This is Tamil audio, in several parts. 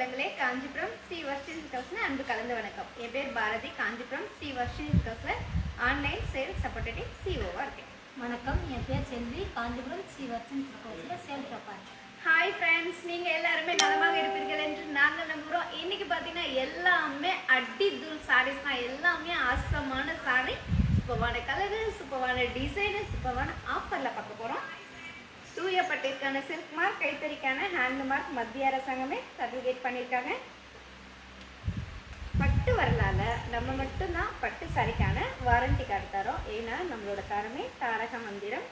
உள்ளங்களே, காஞ்சிபுரம் ஸ்ரீ வர்ஷினி சில்க்ஸ்ல அன்பு கலந்த வணக்கம். என் பேர் பாரதி. காஞ்சிபுரம் ஸ்ரீ வர்ஷினி சில்க்ஸ்ல ஆன்லைன் சேல்ஸ் சப்போர்ட்டேட்டிவ் சிஓவா இருக்கேன். வணக்கம், என் பேர் செல்வி. காஞ்சிபுரம் ஸ்ரீ வர்ஷினி சில்க்ஸ்ல சேல் ப்ரொஃபைல். ஹாய் ஃப்ரெண்ட்ஸ், நீங்க எல்லாருமே நலமாக இருப்பீர்கள் என்று நாங்கள் நம்புகிறோம். இன்னைக்கு பார்த்தீங்கன்னா எல்லாமே அடி தூள் சாரீஸ் தான். எல்லாமே ஆசமான சாரி, சூப்பரான கலரு, சூப்பரான டிசைனு, சூப்பரான ஆஃபரில் பார்க்க போகிறோம். தூய பட்டிற்கான சில்க் மார்க், கைத்தறிக்கான ஹேண்ட் மார்க் மத்திய அரசாங்கமே சர்டிஃபிகேட் பண்ணியிருக்காங்க. பட்டு வரலால நம்ம மட்டும்தான் பட்டு சாரிக்கான வாரண்டி கார்டு தரோம். ஏன்னா நம்மளோட தரமே தாரக மந்திரம்.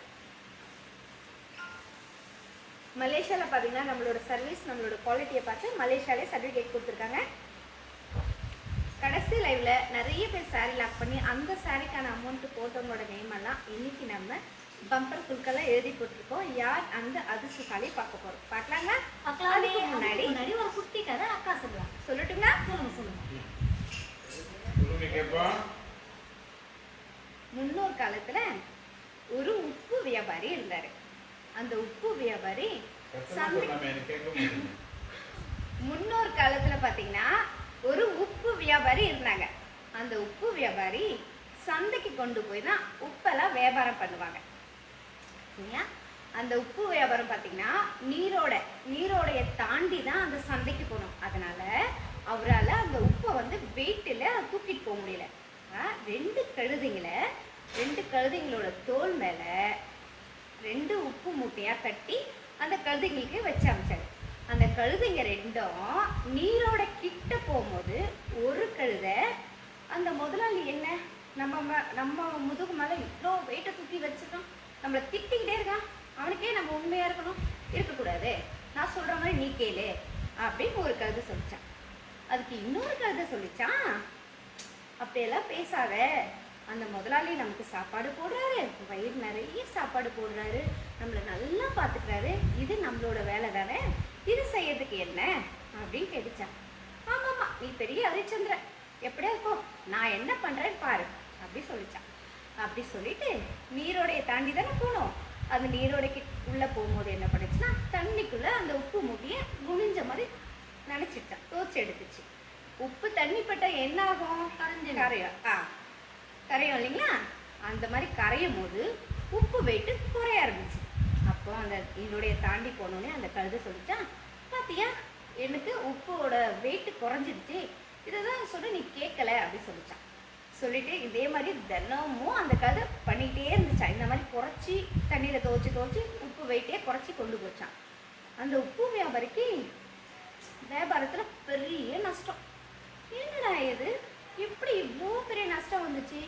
மலேசியாவில் பார்த்தீங்கன்னா நம்மளோட சர்வீஸ், நம்மளோட குவாலிட்டியை பார்த்து மலேசியாலே சர்டிஃபிகேட் கொடுத்துருக்காங்க. கடைசி லைவ்ல நிறைய பேர் சாரீ லாக் பண்ணி அந்த சாரிக்கான அமௌண்ட் போட்டவங்களோட நேம் எல்லாம் இன்னைக்கு நம்ம பம்பர் குழுக்கெல்லாம் எழுதி போட்டிருக்கோம். யார் அந்த அதிர்ஷ்டசாலி பார்க்க போறோம். பார்க்கலாங்க. முன்னாடி ஒரு குட்டி கதை அக்கா சொல்லலாம். சொல்லட்டுங்களா? சொல்லுங்க. முன்னொரு காலத்துல ஒரு உப்பு வியாபாரி இருந்தாரு. அந்த உப்பு வியாபாரி முன்னொரு காலத்துல பாத்தீங்கன்னா ஒரு உப்பு வியாபாரி இருந்தாங்க. அந்த உப்பு வியாபாரி சந்தைக்கு கொண்டு போய் தான் உப்பெல்லாம் வியாபாரம் பண்ணுவாங்க. அந்த உப்பு வியாபாரம் பார்த்தீங்கன்னா நீரோடைய தாண்டி தான் அந்த சந்தைக்கு போகணும். அதனால அவரால் அந்த உப்பை வந்து வெயிட்டில் தூக்கிட்டு போக முடியல. ரெண்டு கழுதைங்களோட தோல் மேலே 2 உப்பு மூட்டையாக கட்டி அந்த கழுதைங்களுக்கு வச்சு அமைச்சாரு. அந்த கழுதைங்க ரெண்டும் நீரோட கிட்ட போகும்போது ஒரு கழுதை அந்த முதலாளி என்ன நம்ம முதுகு மேலே இவ்வளோ வெயிட்டை தூக்கி வச்சுட்டோம், நம்மளை திட்டிக்கிட்டே இருக்கான், அவனுக்கே நம்ம உண்மையாக இருக்கக்கூடாது, நான் சொல்கிற மாதிரி நீ கேளு அப்படின்னு ஒரு கழுதை சொல்லிச்சான். அதுக்கு இன்னொரு கழுதை சொல்லிச்சான், அப்படியெல்லாம் பேசாத, அந்த முதலாளி நமக்கு சாப்பாடு போடுறாரு, வயிறு நிறைய சாப்பாடு போடுறாரு, நம்மளை நல்லா பார்த்துக்கிறாரு, இது நம்மளோட வேலை தானே, இது செய்யறதுக்கு என்ன அப்படின்னு கேட்டுச்சான். ஆமாம்மா, நீ பெரிய ஹரிச்சந்திர, எப்படியா இருக்கும், நான் என்ன பண்ணுறேன்னு பாரு அப்படி சொல்லிச்சான். அப்படி சொல்லிட்டு நீரோடைய தாண்டி தானே போனோம். அந்த நீரோடைக்கு உள்ளே போகும்போது என்ன பண்ணுச்சுன்னா தண்ணிக்குள்ளே அந்த உப்பு மூட்டையை குனிஞ்ச மாதிரி நினச்சிட்டான், தோச்சு எடுத்துச்சு. உப்பு தண்ணி பட்டால் என்ன ஆகும்? கரையும். கரையும் இல்லைங்களா? அந்த மாதிரி கரையும் போது உப்பு வெயிட்டு குறைய ஆரம்பிச்சு. அப்போ அந்த நீரோடைய தாண்டி போனோடனே அந்த கழுதை சொல்லிச்சான், பார்த்தியா எனக்கு உப்போட வெயிட்டு குறைஞ்சிடுச்சு, இதை தான் சொல்லி நீ கேட்கல அப்படி சொல்லிச்சான். சொல்லிட்டு இதே மாதிரி தினமும் அந்த கதை பண்ணிகிட்டே இருந்துச்சான். இந்த மாதிரி குறைச்சி தண்ணியில் துவச்சி உப்பு வெயிட்டே குறைச்சி கொண்டு போச்சான். அந்த உப்பு வியாபாரிக்கு வியாபாரத்தில் பெரிய நஷ்டம். என்னடா இது, எப்படி இவ்வளோ பெரிய நஷ்டம் வந்துச்சு?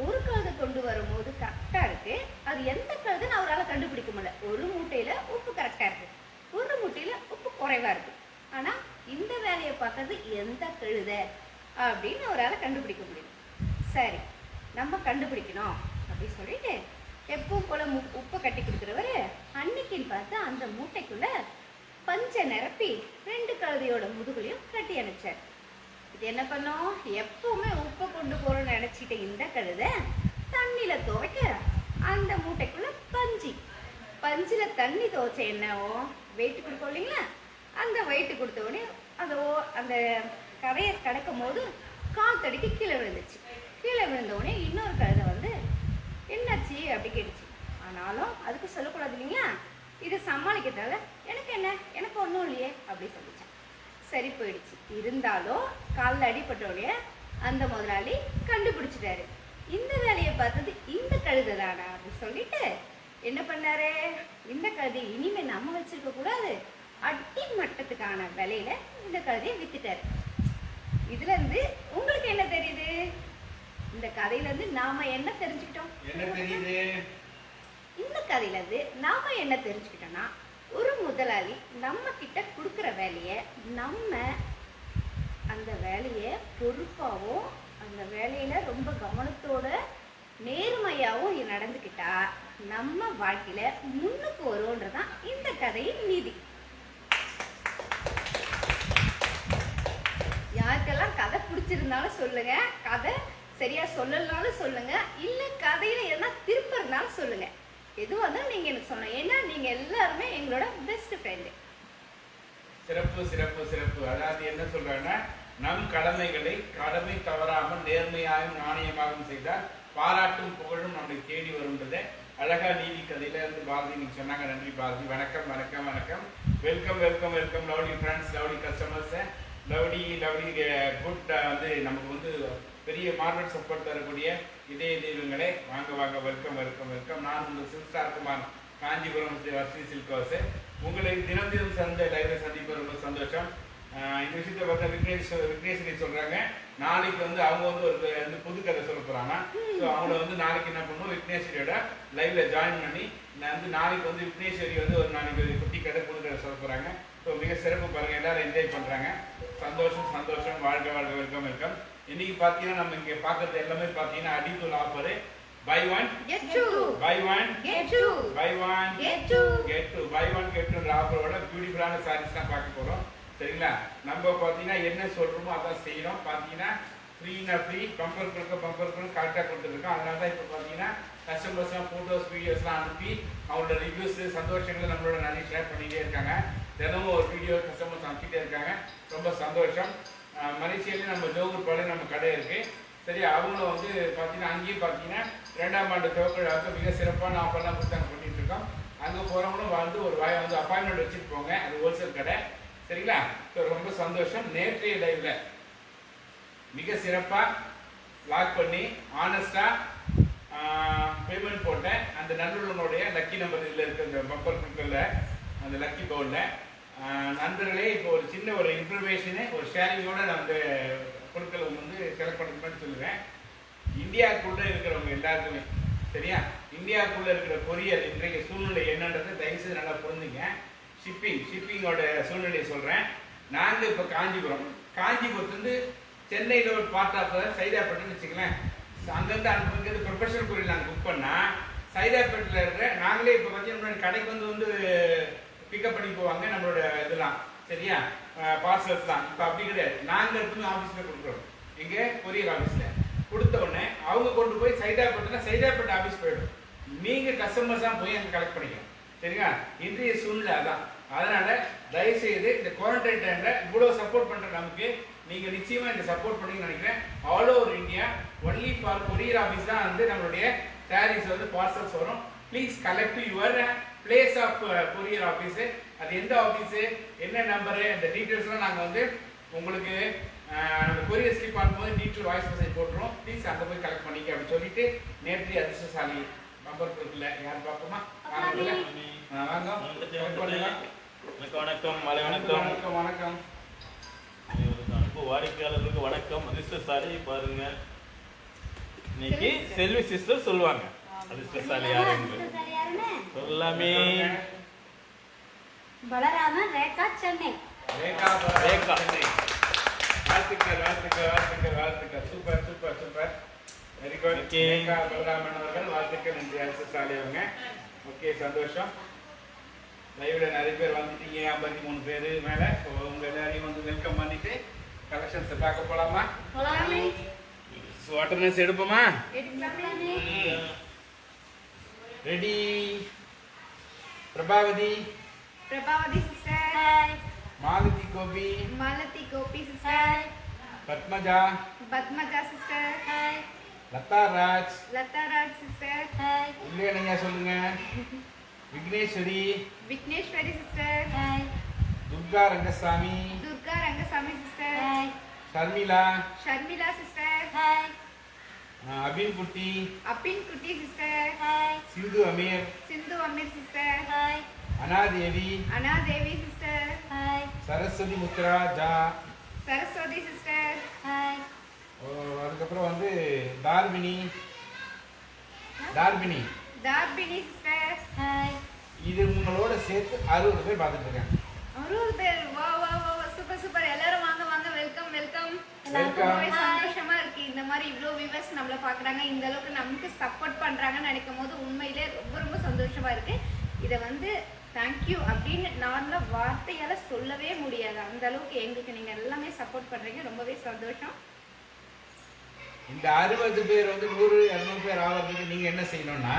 ஒரு கழுதை கொண்டு வரும்போது கரெக்டாக இருக்கு, அது எந்த கழுதுன்னு அவரால் கண்டுபிடிக்க முடியல. ஒரு மூட்டையில் உப்பு கரெக்டாக இருக்கு, ஒரு மூட்டையில் உப்பு குறைவாக இருக்கு. ஆனால் இந்த வேலையை பார்க்கறது எந்த கழுதை அப்படின்னு அவரால் கண்டுபிடிக்க முடியல. சரி, நம்ம கண்டுபிடிக்கணும் அப்படின்னு சொல்லிட்டு எப்பவும் போல உப்பை கட்டி கொடுக்குறவர் அன்னைக்குன்னு பார்த்து அந்த மூட்டைக்குள்ள பஞ்சை நிரப்பி 2 கழுதையோட முதுகுலையும் கட்டி அனுப்பிச்சார். இது என்ன பண்ணோம், எப்பவுமே உப்பை கொண்டு போறோம்னு நினைச்சிட்டு இந்த கழுதை தண்ணியில துவைக்க அந்த மூட்டைக்குள்ள பஞ்சில் தண்ணி துவைச்ச என்னவோ வெயிட்டு கொடுப்போம் இல்லைங்களா, அந்த வெயிட்டு கொடுத்த உடனே அந்த கரையை கடக்கும் போது காத்தடிக்கு கீழே விழுந்துச்சு. கீழே விழுந்தோடனே இன்னொரு கழுதை வந்து என்னாச்சு அப்படி கேட்டுச்சு. ஆனாலும் அதுக்கு சொல்லக்கூடாது இல்லைங்களா, இது சமாளிக்கிறதால எனக்கு என்ன, எனக்கு ஒன்றும் இல்லையே அப்படி சொல்லிச்சான். சரி போயிடுச்சு. இருந்தாலும் காலில் அடிப்பட்டோடைய அந்த முதலாளி கண்டுபிடிச்சிட்டாரு, இந்த வேலையை பார்த்தது இந்த கழுதை தானா அப்படி சொல்லிட்டு என்ன பண்ணாரு, இந்த கழுதை இனிமே நம்ம வச்சிருக்க கூடாது, அடி மட்டத்துக்கான விலையில இந்த கழுதையை வித்துட்டாரு. இதுல இருந்து உங்களுக்கு என்ன தெரியுது? இந்த கதையில இருந்து நாம என்ன தெரிஞ்சுக்கிட்டோம்? இந்த கதையில இருந்து நாம என்ன தெரிஞ்சுக்கிட்டோம்னா, ஒரு முதலாளி நம்ம கிட்ட கொடுக்குற வேலையை நம்ம அந்த வேலையை பொறுப்பாகவும் அந்த வேலையில ரொம்ப கவனத்தோட நேர்மையாகவும் நடந்துக்கிட்டா நம்ம வாழ்க்கையில முன்னுக்கு வரும்ன்றதான் இந்த கதையின் நீதி. யாருக்கெல்லாம் கதை பிடிச்சிருந்தாலும் சொல்லுங்க, கதை சரியா சொல்லலனாலும் சொல்லுங்க, இல்ல கதையில எதனா திருப்ப இருந்தாலும் சொல்லுங்க. எதுவாக இருந்தாலும் நீங்க எனக்கு சொல்லணும். ஏன்னா நீங்க எல்லாருமே எங்களோட பெஸ்ட் ஃப்ரெண்டு. சிறப்பு சிறப்பு சிறப்பு. அதாவது என்ன சொல்றாங்கன்னா, நம் கடமைகளை கடமை தவறாமல் நேர்மையாகவும் நாணயமாகவும் செய்தால் பாராட்டும் புகழும் நம்மை தேடி வரும்ன்றதை அழகா நீதி கதையில இருந்து பாரதி நீங்க சொன்னாங்க. நன்றி பாரதி. வணக்கம் வணக்கம் வணக்கம். Welcome welcome welcome lovely friends, lovely customers, lovely lovely good வந்து நமக்கு வந்து பெரிய மார்க்கெட் சப்போர்ட் தரக்கூடிய இதய தெய்வங்களே, வாங்க வாங்க, வெல்கம் வெல்கம் வெல்கம். நான் உங்கள் சில்ஸ்டார் குமார், காஞ்சிபுரம் வர்த்தி சில்க் ஹவுஸ். உங்களை தினம் தினம் சந்தை லைவ்ல சந்திப்பது ரொம்ப சந்தோஷம். இந்த விஷயத்தை பார்த்தா விக்னேஸ்வரி சொல்றாங்க, நாளைக்கு வந்து அவங்க வந்து ஒரு புது கதை சொல்ல போறாங்க. ஸோ அவங்கள வந்து நாளைக்கு என்ன பண்ணுவோம், விக்னேஸ்வரியோட லைவ்ல ஜாயின் பண்ணி நான் வந்து நாளைக்கு வந்து விக்னேஸ்வரி வந்து ஒரு நாளைக்கு ஒரு குட்டி கதை புது கதை சொல்ல போறாங்க. ஸோ மிக சிறப்பு பாருங்க, எல்லாரும் என்ஜாய் பண்றாங்க. சந்தோஷம் சந்தோஷம், வாழ்க வாழ்க, வெல்கம் வெல்கம். இன்னைக்கு பார்த்தீங்கன்னா நம்ம இங்கே பார்க்கறது எல்லாமே பார்த்தீங்கன்னா அடித்தூள் offer. Buy one, get two. Buy one, Get two. Buy one, Get two. Get two. Buy one get two ஆஃபரோட பியூட்டிஃபுல்லான சாரீஸ் தான் பார்க்க போறோம். சரிங்களா? நம்ம பார்த்தீங்கன்னா என்ன சொல்றோமோ அதான் செய்யறோம். பார்த்தீங்கன்னா ஃப்ரீனா ஃப்ரீ, பம்பர் கொடுக்க கரெக்டாக கொடுத்துருக்கோம். அதனால தான் இப்போ பார்த்தீங்கன்னா கஸ்டமர்ஸ்லாம் ஃபோட்டோஸ் வீடியோஸ்லாம் அனுப்பி அவங்களோட ரிவ்யூஸ் சந்தோஷங்களை நம்மளோட நிறைய ஷேர் பண்ணிகிட்டே இருக்காங்க. தினமும் ஒரு வீடியோ கஸ்டமர்ஸ் அனுப்பிட்டே இருக்காங்க. ரொம்ப சந்தோஷம். மலேசியாலேயும் நம்ம ஜோகூர் பாளையம் நம்ம கடை இருக்கு. சரி, அவங்களும் வந்து பார்த்தீங்கன்னா அங்கேயும் பார்த்தீங்கன்னா 2ஆம் ஆண்டு துவக்கவிழாவுக்கு மிக சிறப்பான ஆஃபர்லாம் கொடுத்து நாங்கள் பண்ணிட்டு இருக்கோம். அங்கே போகிறவங்களும் வந்து ஒரு வந்து அப்பாயின்மெண்ட் வச்சுட்டு போங்க. அது ஹோல்சேல் கடை. சரிங்களா? ஸோ ரொம்ப சந்தோஷம். நேற்றைய லைவ்ல மிக சிறப்பாக லாக் பண்ணி ஆனஸ்டாக பேமெண்ட் போட்டேன். அந்த நண்பர்களுடைய லக்கி நம்பர் இதில் இருக்க இந்த பம்பர் குக்கரில் அந்த லக்கி பவுலில் நண்பர்களே, இப்போ ஒரு சின்ன ஒரு இன்ஃபர்மேஷனு ஒரு ஷேரிங்கோட நான் அந்த பொருட்களை வந்து செலக்ட் பண்ணுறேன்னு சொல்லுவேன். இந்தியாவுக்குள்ளே இருக்கிறவங்க எல்லாருக்குமே சரியா, இந்தியாவுக்குள்ளே இருக்கிற கொரியர் இன்றைய சூழ்நிலை என்னன்றதை தயவுசெய்து நல்லா புரிஞ்சுங்க. ஷிப்பிங்கோட சூழ்நிலையை சொல்கிறேன். நாங்கள் இப்போ காஞ்சிபுரத்துலேருந்து சென்னையில் ஒரு பார்ட் ஆஃப் சைதாப்பேட்டைன்னு வச்சுக்கலாம். அங்கேருந்து அனுப்புறது ப்ரொஃபஷனல் கொரியர் நாங்கள் புக் பண்ணால் சைதாப்பேட்டில் இருக்கிற நாங்களே இப்போ பார்த்தீங்கன்னா கடைக்கு வந்து பிக்கப் பண்ணி போவாங்க நம்மளோட இதெல்லாம். சரியா? பார்சல்ஸ் தான். இப்போ அப்படி கிடையாது. நாங்கள் எடுத்துன்னு ஆஃபீஸில் கொடுக்குறோம். எங்கே கொரியர் ஆஃபீஸில் கொடுத்த உடனே அவங்க கொண்டு போய் சைதாப்பேட்டை ஆஃபீஸ் போயிடும். நீங்கள் கஸ்டமர்ஸ் தான் போய் அங்கே கலெக்ட் பண்ணிக்கணும். சரிங்களா? இன்றைய சூழ்நிலை அதான். அதனால தயவுசெய்து இந்த குவாரண்டைன் டைம்ல இவ்வளவு சப்போர்ட் பண்ற நமக்கு நீங்க நிச்சயமா இந்த சப்போர்ட் பண்ணி நினைக்கிறேன். All over India only for courier office தான் வந்து நம்மளுடைய சாரீஸ் வந்து பார்சல்ஸ் வரும். Please collect your place of courier office. அது எந்த ஆஃபீஸு, என்ன நம்பரு, இந்த டீட்டெயில்ஸ்லாம் நாங்கள் வந்து உங்களுக்கு நம்ம கொரியர் ஸ்லிப் ஆகும்போது டீட்டெயில் வாய்ஸ் மெசேஜ் போட்டுருவோம். ப்ளீஸ் அங்கே போய் கலெக்ட் பண்ணிக்க அப்படின்னு சொல்லிட்டு நேற்று அதிர்ஷ்டசாலி நம்பர் கொடுக்கல யார் பார்ப்போமா? வாங்க வணக்கம் மாலை வணக்கம் வணக்கம் வணக்கம். அன்பு வாடிக்கையாளர்களுக்கு வணக்கம். அதிர்ஷ்டசாலி பாருங்க, இன்னைக்கு செல்வி சிஸ்டர் சொல்லுவாங்க அதிர்ஷ்டசாலி யாருன்னு சொல்லாமே. பலராமன், ரேகா, சென்னை. ரேகா வாழ்த்துக்கள் வாழ்த்துக்கள் வாழ்த்துக்கள் வாழ்த்துக்கள். Super super super. Very good. Rekha Balaraman அவர்கள் வாழ்த்துக்கள். நன்றி அதிர்ஷ்டசாலி அவங்க. ஓகே, சந்தோஷம். லைவ்ல நிறைய பேர் வந்துட்டீங்க, 53 பேர் மேல. ஸோ உங்க எல்லாரையும் வந்து வெல்கம் பண்ணிட்டு கலெக்ஷன்ஸை பார்க்க போலாமா? ஸோ அட்டர்னன்ஸ் எடுப்போமா? Ready? Prabhavathi sister, Malathi Gopi sister, Padmaja sister, Latha Raj sister, இல்லையா நீங்க சொல்லுங்க. Vigneshwari sister, Durga Rangasamy sister, Sharmila sister, Abin Kutty sister, Sindhu Ameer sister, Anadevi sister, Saraswathi முத்ரா ஜா சிஸ்டர், அதுக்கப்புறம் வந்து தார்பினி சிஸ்டர். இது உங்களோட சேர்த்து 60 பேர் பார்த்துட்டு இருக்கேன். 60 பேர். சூப்பர். எல்லாரும் வாங்க வெல்கம். Welcome. ரொம்பவே சந்தோஷமா இருக்கு. இந்த மாதிரி இவ்வளோ வியூவர்ஸ் நம்மள பாக்குறாங்க, இந்த அளவுக்கு நமக்கு சப்போர்ட் பண்றாங்கன்னு நினைக்கும் போது உண்மையிலே ரொம்ப சந்தோஷமா இருக்கு. இதை வந்து தேங்க்யூ அப்படின்னு நார்மலா வார்த்தையால சொல்லவே முடியாது. அந்த அளவுக்கு எங்களுக்கு நீங்க எல்லாமே சப்போர்ட் பண்றீங்க. ரொம்பவே சந்தோஷம். இந்த 60 பேர் வந்து 100 200 பேர் ஆகிறதுக்கு நீங்க என்ன செய்யணும்னா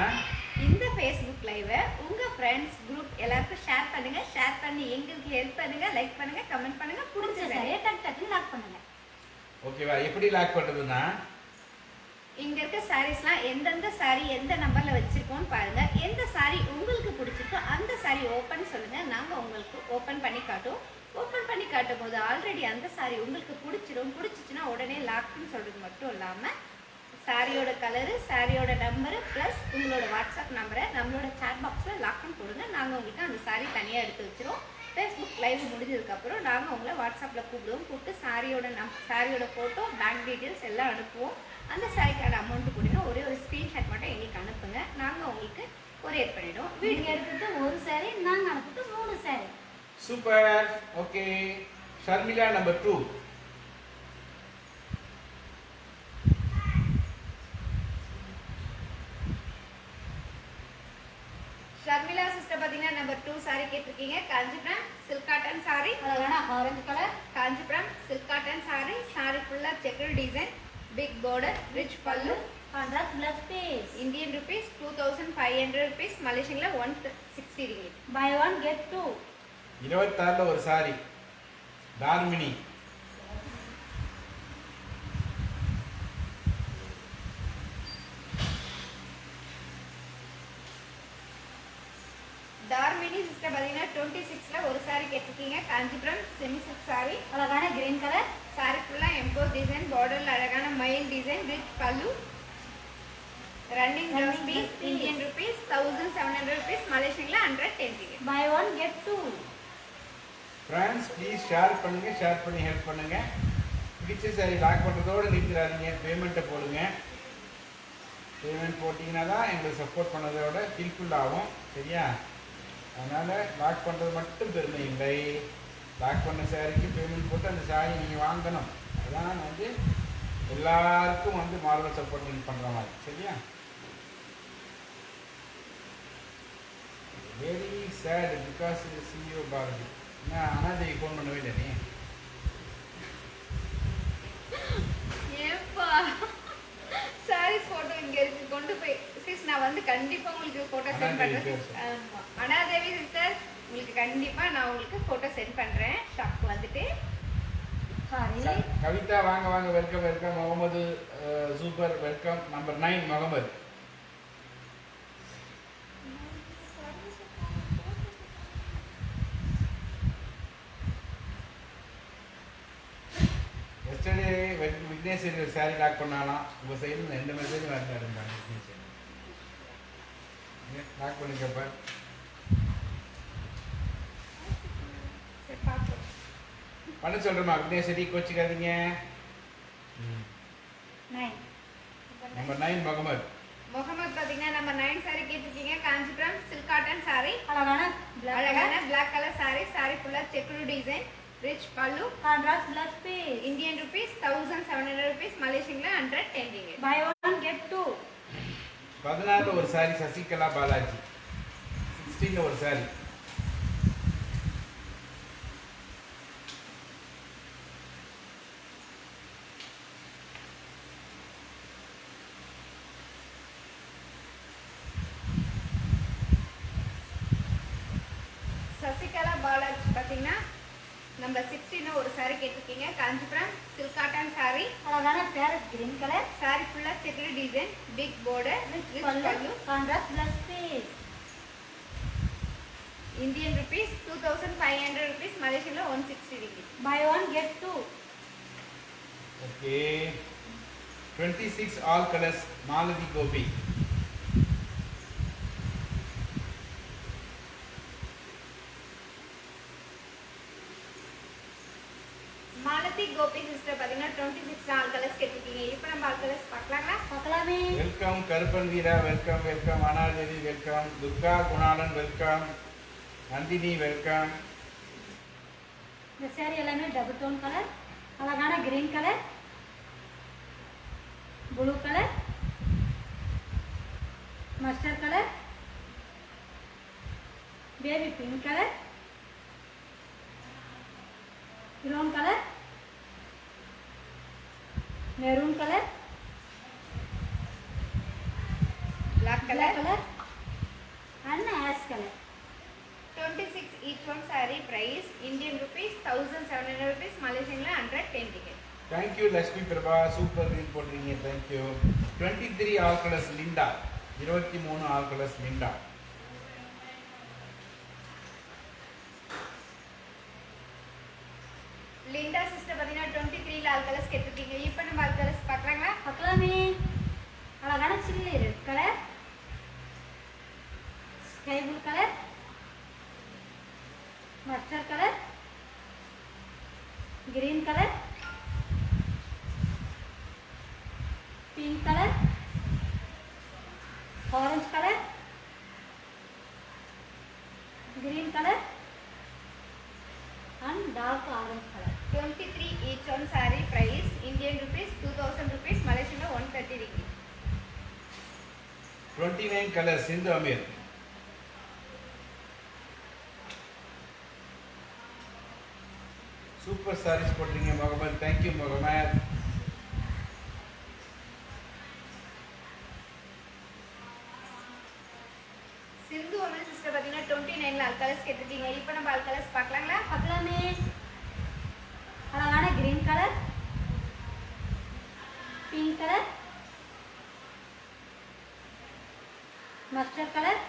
இந்த ஃபேஸ்புக் லைவை உங்க ஃப்ரெண்ட்ஸ் குரூப் எல்லாருக்கும் ஷேர் பண்ணுங்க. ஷேர் பண்ணி எங்களுக்கு ஹெல்ப் பண்ணுங்க. லைக் பண்ணுங்க, கமெண்ட் பண்ணுங்க. பிடிச்ச பிடிச்ச சாரியை டக்கு டக்குன்னு லாக் பண்ணுங்க. ஓகேவா? எப்படி லாக் பண்றதுன்னா இங்க இருக்க சாரீஸ்லாம் எந்தெந்த சாரி எந்த நம்பர்ல வச்சிருக்கோம்னு பாருங்க. எந்த சாரி உங்களுக்கு பிடிச்சிருக்கோ அந்த சாரி ஓப்பன் சொல்லுங்க. நாங்க உங்களுக்கு ஓப்பன் பண்ணி காட்டுவோம். ஓப்பன் பண்ணி காட்டும் போது ஆல்ரெடி அந்த சாரி உங்களுக்கு பிடிச்சிச்சுன்னா உடனே லாக்னு சொல்றது மட்டும் இல்லாம சாரியோட கலரு, சாரியோட நம்பரு ப்ளஸ் உங்களோட வாட்ஸ்அப் நம்பரை நம்மளோட சேட் பாக்ஸில் லாக்னு போடுங்க. நாங்கள் உங்களுக்கு அந்த சாரி தனியாக எடுத்து வச்சிருவோம். ஃபேஸ்புக் லைவ் முடிஞ்சதுக்கப்புறம் நாங்கள் உங்களை வாட்ஸ்அப்பில் கூப்பிட்டு சாரியோட ஃபோட்டோ, பேங்க் டீட்டெயில்ஸ் எல்லாம் அனுப்புவோம். அந்த சாரிக்கான அமௌண்ட்டு கூட்டினா ஒரே ஒரு ஸ்க்ரீன்ஷாட் மட்டும் எங்களுக்கு அனுப்புங்க. நாங்கள் உங்களுக்கு கொரியர் பண்ணிவிடுவோம். நீங்க எடுத்துட்டு ஒரு சாரி, நாங்க அனுப்பிட்டு 3 saree. Super. Okay, Sharmila number 2. Sharmila sister பார்த்தீங்கன்னா நம்பர் 2 சாரி கேட்டிருக்கீங்க. காஞ்சிபுரம் சில்க் காட்டன் சாரி, அழகான orange colour. Kanchipuram silk cotton saree. Saree ஃபுல்லாக checked design, big border, rich பல்லு. Contrast plus piece. Indian rupees 2500 rupees, மலேசியன்ல 160 ringgit. Buy 1 get 2. 26ல ஒரு சாரி, தார்மினி. தார்மினி சிஸ்டர் பார்த்தீங்கன்னா 26ல ஒரு சாரி கேட்டிருக்கீங்க. காஞ்சிபுரம் செமி சில்க் சாரி, அழகான கிரீன் கலர். சாரி ஃபுல்லாக எம்போஸ் டிசைன், பார்டரில் அழகான மயில் டிசைன், ரிச் பல்லு. Running blouse piece, Indian rupees 1700 rupees, மலேசியன்ல 110 ringgit. Buy 1 get 2. Friends please share பண்ணுங்க, ஷேர் பண்ணி ஹெல்ப் பண்ணுங்க. பிடிச்ச சாரி லாக் பண்ணுறதோடு நிறுத்திடாதீங்க. பேமெண்ட்டை போடுங்க. பேமெண்ட் போட்டிங்கன்னா தான் எங்களுக்கு சப்போர்ட் பண்ணதோட ஃபுல்ஃபில் ஆகும். சரியா? அதனால் லாக் பண்ணுறது மட்டும் பெருமை இல்லை. லாக் பண்ண சாரிக்கு பேமெண்ட் போட்டு அந்த சாரி நீங்கள் வாங்கணும். அதான் எல்லாருக்கும் மாரல் சப்போர்ட் நீங்கள் பண்ணுற மாதிரி. சரியா? Very sad because CEO Bharathi. என்ன அனாதைக்கு ஃபோன் பண்ணவே இல்லை நீ? ஏப்பா சாரீஸ் ஃபோட்டோ இங்கே இருக்கு, கொண்டு போய் சிஸ் நான் கண்டிப்பாக உங்களுக்கு ஃபோட்டோ சென்ட் பண்ணுறேன். ஆமாம், அனாதேவி சிஸ்டர் உங்களுக்கு கண்டிப்பாக நான் உங்களுக்கு ஃபோட்டோ சென்ட் பண்ணுறேன். ஷாப்க்கு வந்துட்டு. சாரி. கவிதா வாங்க வாங்க, welcome welcome. Mohammed super welcome. Number 9 Mohammed. Yesterday Vignesh saree lock பண்ணாலாம். உங்கள் சைடில் எந்த மெசேஜும் வரலாருந்தாங்க. விக்னேஷ் லாக் பண்ணிக்கப்ப பண்ண சொல்கிறேம்மா. விக்னேஷ் சரி கோச்சிக்காதீங்க. 9. நம்பர் 9 முகமது. முகமது பார்த்தீங்கன்னா நம்ம 9 சாரி கேட்டிருக்கீங்க. காஞ்சிபுரம் சில்க் காட்டன் சாரி, அழகான பிளாக் கலர் சாரி. சாரி ஃபுல்லாக செக்குடு டிசைன், ரிச் பல்லு, contrast plus piece. Indian rupees 1700 rupees, மலேசியன்ல 110 ringgit. Buy 1 get 2. 16ல ஒரு சாரி சசிகலா பாலாஜி. 16ல ஒரு சாரி. சசிகலா பாலாஜி பார்த்தீங்கன்னா நம்ம 16 ஒரு சாரி கேட்டிருக்கீங்க. காஞ்சிபுரம் சில்க் காட்டன் சாரி, அழகான பேரட் கிரீன் கலர். சாரி ஃபுல்லாக checked design, big border, rich பல்லு. Contrast plus piece. Indian rupees 2500 rupees, மலேசியன்ல 160 ringgit. Buy 1 get 2. Okay, 26 all colours Malathi Gopi. Malathi Gopi sister பார்த்தீங்கன்னா 26 ஆல் கலர்ஸ் கேட்டிருக்கீங்க. இப்போ நம்ம ஆல் கலர்ஸ் பார்க்கலாங்களா? பார்க்கலாமே. Welcome Karuppan Veera, welcome welcome. Anadevi welcome. Durga Kunalan welcome. Nandhini welcome. இந்த சாரி எல்லாமே டபுள் டோன் கலர். அழகான green colour, blue colour, mustard colour, baby pink colour, brown colour, maroon colour, black colour, color. 26 each one saree price Indian rupees 1700 rupees, Malaysian la 110 ringgit. Thank you Lakshmi Prabha super reel போடுறீங்க thank you 23 all colours Linda 23 all colours Linda Linda sister பாத்தீங்கன்னா 23 ல ஆல் கலர்ஸ் கேட்டிருக்கீங்க. இப்போ நம்ம ஆல் கலர்ஸ் பார்க்கலாங்களா? பார்க்கலாமே. அழகான chilli red colour, sky blue colour, mustard colour, green colour, pink colour, orange colour, green colour and dark orange color. 23 each one saree price Indian rupees 2000 rupees, Malaysian la 130 ringgit. 29 colours Sindhu Amir super saris போடுறீங்க முகமது தேங்க்யூ முகமது சிந்து அமீர் சிஸ்டர் பாத்தீங்கன்னா 29 ல ஆல் கலர்ஸ் கேட்டிருக்கீங்க. இப்போ நம்ம ஆல் கலர்ஸ் பார்க்கலாங்களா? பார்க்கலாமே. அழகான green colour, pink colour, mustard colour,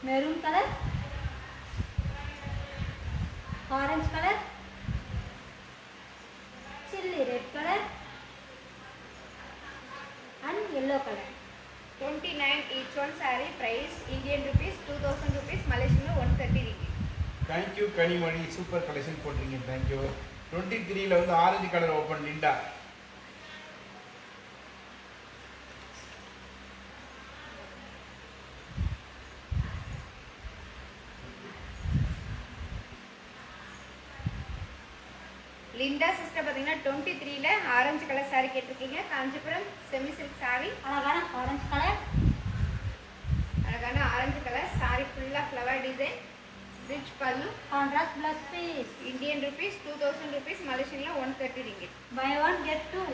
maroon colour, orange colour, chilli red colour and yellow color. 29 each one saree price Indian rupees 2000 rupees, Malaysian la 130 ringgit. Thank you Kanimani super collection போடுறீங்க தேங்க்யூ 23 ல வந்து orange colour open Linda Linda sister பாத்தீங்கன்னா 23 ல ஆரஞ்சு கலர் saree கேட்டிருக்கீங்க. காஞ்சிபுரம் செமி சில்க் saree, அழகான ஆரஞ்சு கலர், அழகான ஆரஞ்சு கலர் saree ஃபுல்லா ஃப்ளவர் டிசைன், ரிச் பல்லு, contrast plus piece. Indian rupees 2000 rupees, Malaysian la 130 ringgit. Buy one get two.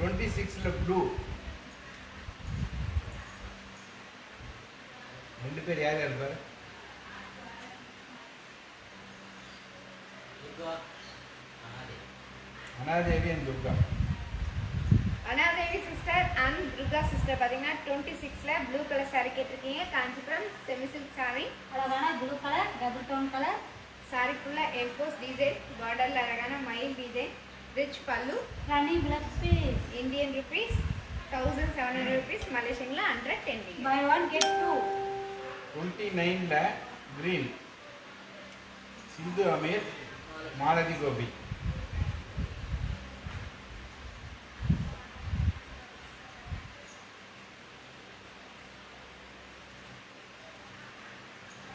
26 ல ப்ளூ ரெண்டு பேர் யார் யார் பாரு Anadevi and Durga Anadevi sister and Durga sister பாத்தீங்கன்னா 26 ல ப்ளூ கலர் saree கேட்டிருக்கீங்க. காஞ்சிபுரம் செமி சில்க் saree, அழகான blue colour, double tone colour, saree ஃபுல்லா எம்போஸ் டிசைன், பார்டர்ல அழகான மயில் டிசைன், ரிச் பல்லு, running plus piece. Indian rupees 1700 rupees, Malaysian la 110 ringgit. Buy one get two. 29 ல green Sindhu Ameer Malathi Gopi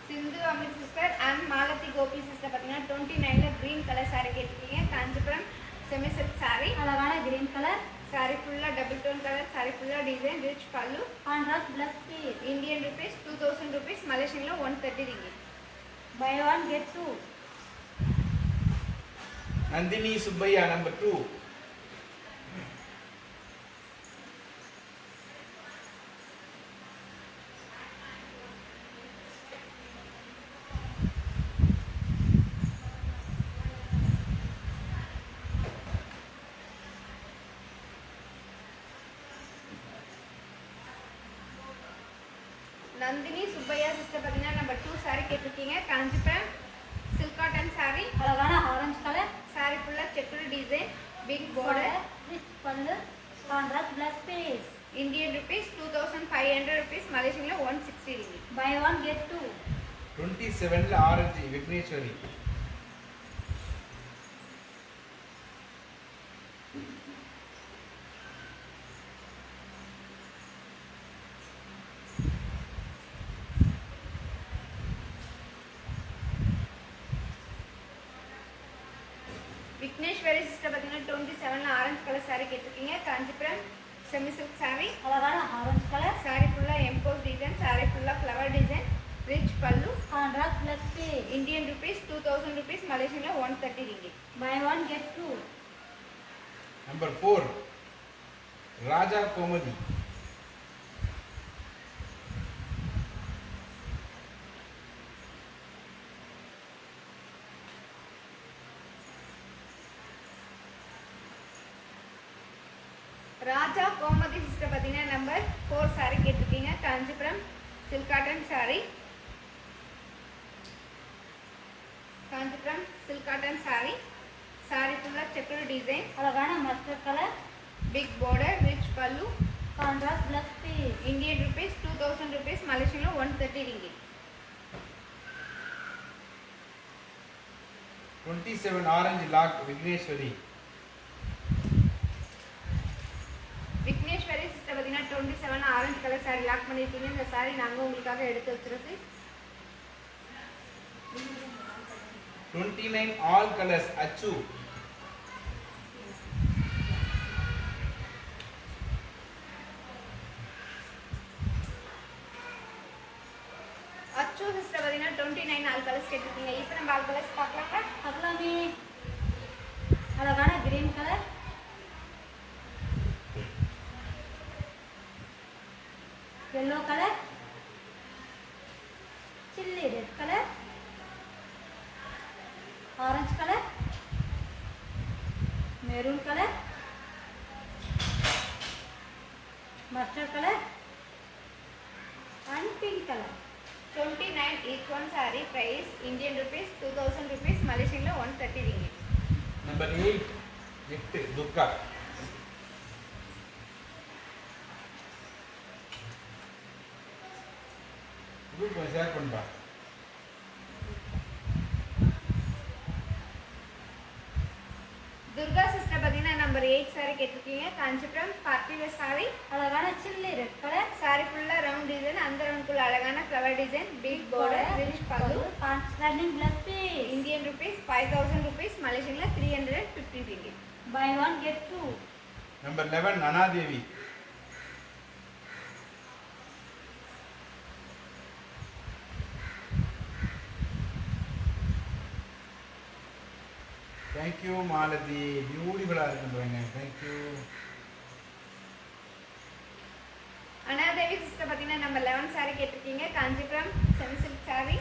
Sindhu Amit sister and Malathi Gopi sister பாத்தீங்கன்னா 29 ல கிரீன் கலர் saree கேட்டிருக்கீங்க. காஞ்சிபுரம் செமி சில்க் saree, அழகான கிரீன் கலர், saree ஃபுல்லா டபுள் டோன் கலர், saree ஃபுல்லா டிசைன், ரிச் பல்லு, contrast plus piece. Indian rupees 2000 rupees, Malaysian la 130 ringgit. Buy one get two. Nandhini Subbaiah number 2 Nandhini Subbaiah sister பாத்தீங்கன்னா நம்பர் 2 saree கேட்டிருக்கீங்க. காஞ்சிபுரம் சில்க் காட்டன் saree, அழகான ஆரஞ்சு கலர், saree ஃபுல்லா checked design, big border, rich பல்லு, contrast plus piece. Indian rupees 2500 rupees, Malaysian la 160 ringgit. Buy one get two. 27 ல ஆரஞ்சு விக்னேஸ்வரி விக்னேஸ்வரி சிஸ்டர் பாத்தீங்கன்னா 27 ல ஆரஞ்சு கலர் saree கேட்டிருக்கீங்க. காஞ்சிபுரம் செமி சில்க் saree, அழகான ஆரஞ்சு கலர், saree ஃபுல்லா எம்போஸ் டிசைன், saree ஃபுல்லா ஃப்ளவர் டிசைன், ரிச் பல்லு, contrast plus piece. Indian rupees 2000 rupees, Malaysian la 130 ringgit. Buy one get two. Number 4 Raja Gomathi. Raja Gomathi sister பார்த்தீங்கன்னா நம்பர் 4 சாரி கேட்டிருக்கீங்க. Kanchipuram silk cotton saree. Kanchipuram silk cotton saree. Saree ஃபுல்லாக செக்குடு டிசைன், அழகான mustard colour, big border, rich பல்லு. Contrast plus piece. Indian rupees 2000 rupees, மலேசியனில் 130 ringgit. 27 orange lock Vigneshwari. Vigneshwari sister பார்த்தீங்கன்னா 27 ஆரஞ்சு கலர் சாரி லாக் பண்ணியிருக்கீங்க. இந்த சாரி நாங்கள் உங்களுக்காக எடுத்து வச்சிருக்கு. 29 ஆல் கலர்ஸ் அச்சு. அச்சு சிஸ்டர் பார்த்தீங்கன்னா 29 ஆல் கலர்ஸ் கேட்டிருக்கீங்க. இப்போ நம்ம ஆல் கலர்ஸ் பார்க்கலாமா? பார்க்கலாமே. அழகான green colour, yellow colour, chilli red colour, orange colour, maroon colour, mustard colour and pink colour. 29 each one saree price Indian rupees 2000 rupees, மலேசியனில் 130 ringgit. Number 8 gift Durga. Group share பண்ணுப்பா. துர்கா சிஸ்டர் பார்த்தீங்கன்னா நம்பர் 8 சாரி கேட்டிருக்கீங்க. Kanchipuram party wear sorry. அழகான சில்லி ரெட் கலர், சாரி ஃபுல்லாக ரவுண்ட் டிசைன், அந்த ரவுண்டுக்குள்ள அழகான flower design, big border, rich பல்லு. Running plus piece. Indian rupees 5000 rupees, மலேசியனில் 350 ringgit. Buy one get two. Number 11 Anadevi. Thank you Malathi, பியூட்டிஃபுல்லாக இருக்குன்றாங்க. தேங்க்யூ. அனாதேவி சிஸ்டர் பார்த்தீங்கன்னா நம்பர் 11 சாரி கேட்டிருக்கீங்க. Kanchipuram semi silk saree.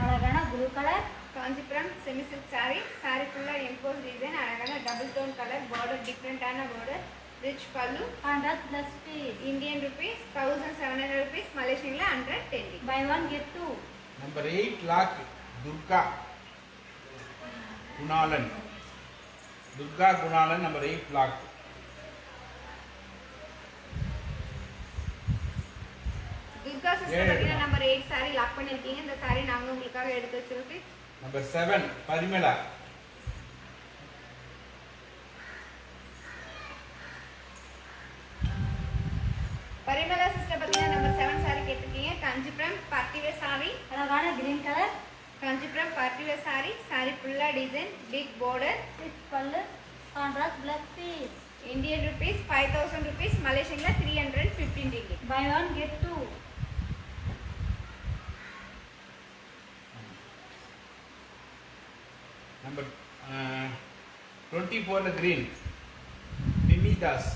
அழகான blue colour, Kanchipuram semi silk saree. Saree ஃபுல்லாக எம்போஸ் டிசைன், அழகான டபுள் டோன் கலர், பார்டர் டிஃப்ரெண்ட்டான பார்டர், ரிச் பல்லு. Contrast plus piece. Indian rupees 1700 rupees, மலேசியனில் 110. Buy one get two. Number 8 lock Durga Kunalan. Durga Gunalan number 8 lock. Durga sister பார்த்தீங்கன்னா நம்பர் 8 சாரி லாக் பண்ணியிருக்கீங்க. இந்த சாரி நாங்கள் உங்களுக்காக எடுத்து வச்சிருக்கோம். நம்பர் 7 பரிமளா. பரிமளா சிஸ்டர் பார்த்தீங்கன்னா நம்பர் 7 சாரி கேட்டிருக்கீங்க. Kanchipuram party wear sorry. அழகான green colour, Kanchipuram party wear saree. Saree ஃபுல்லாக டிசைன், பிக் border, ரிச் பல்லு, contrast plus piece. Indian rupees 5000 rupees, மலேசியனில் 315 ringgit. Buy one get two. Number 24 green Mimidas.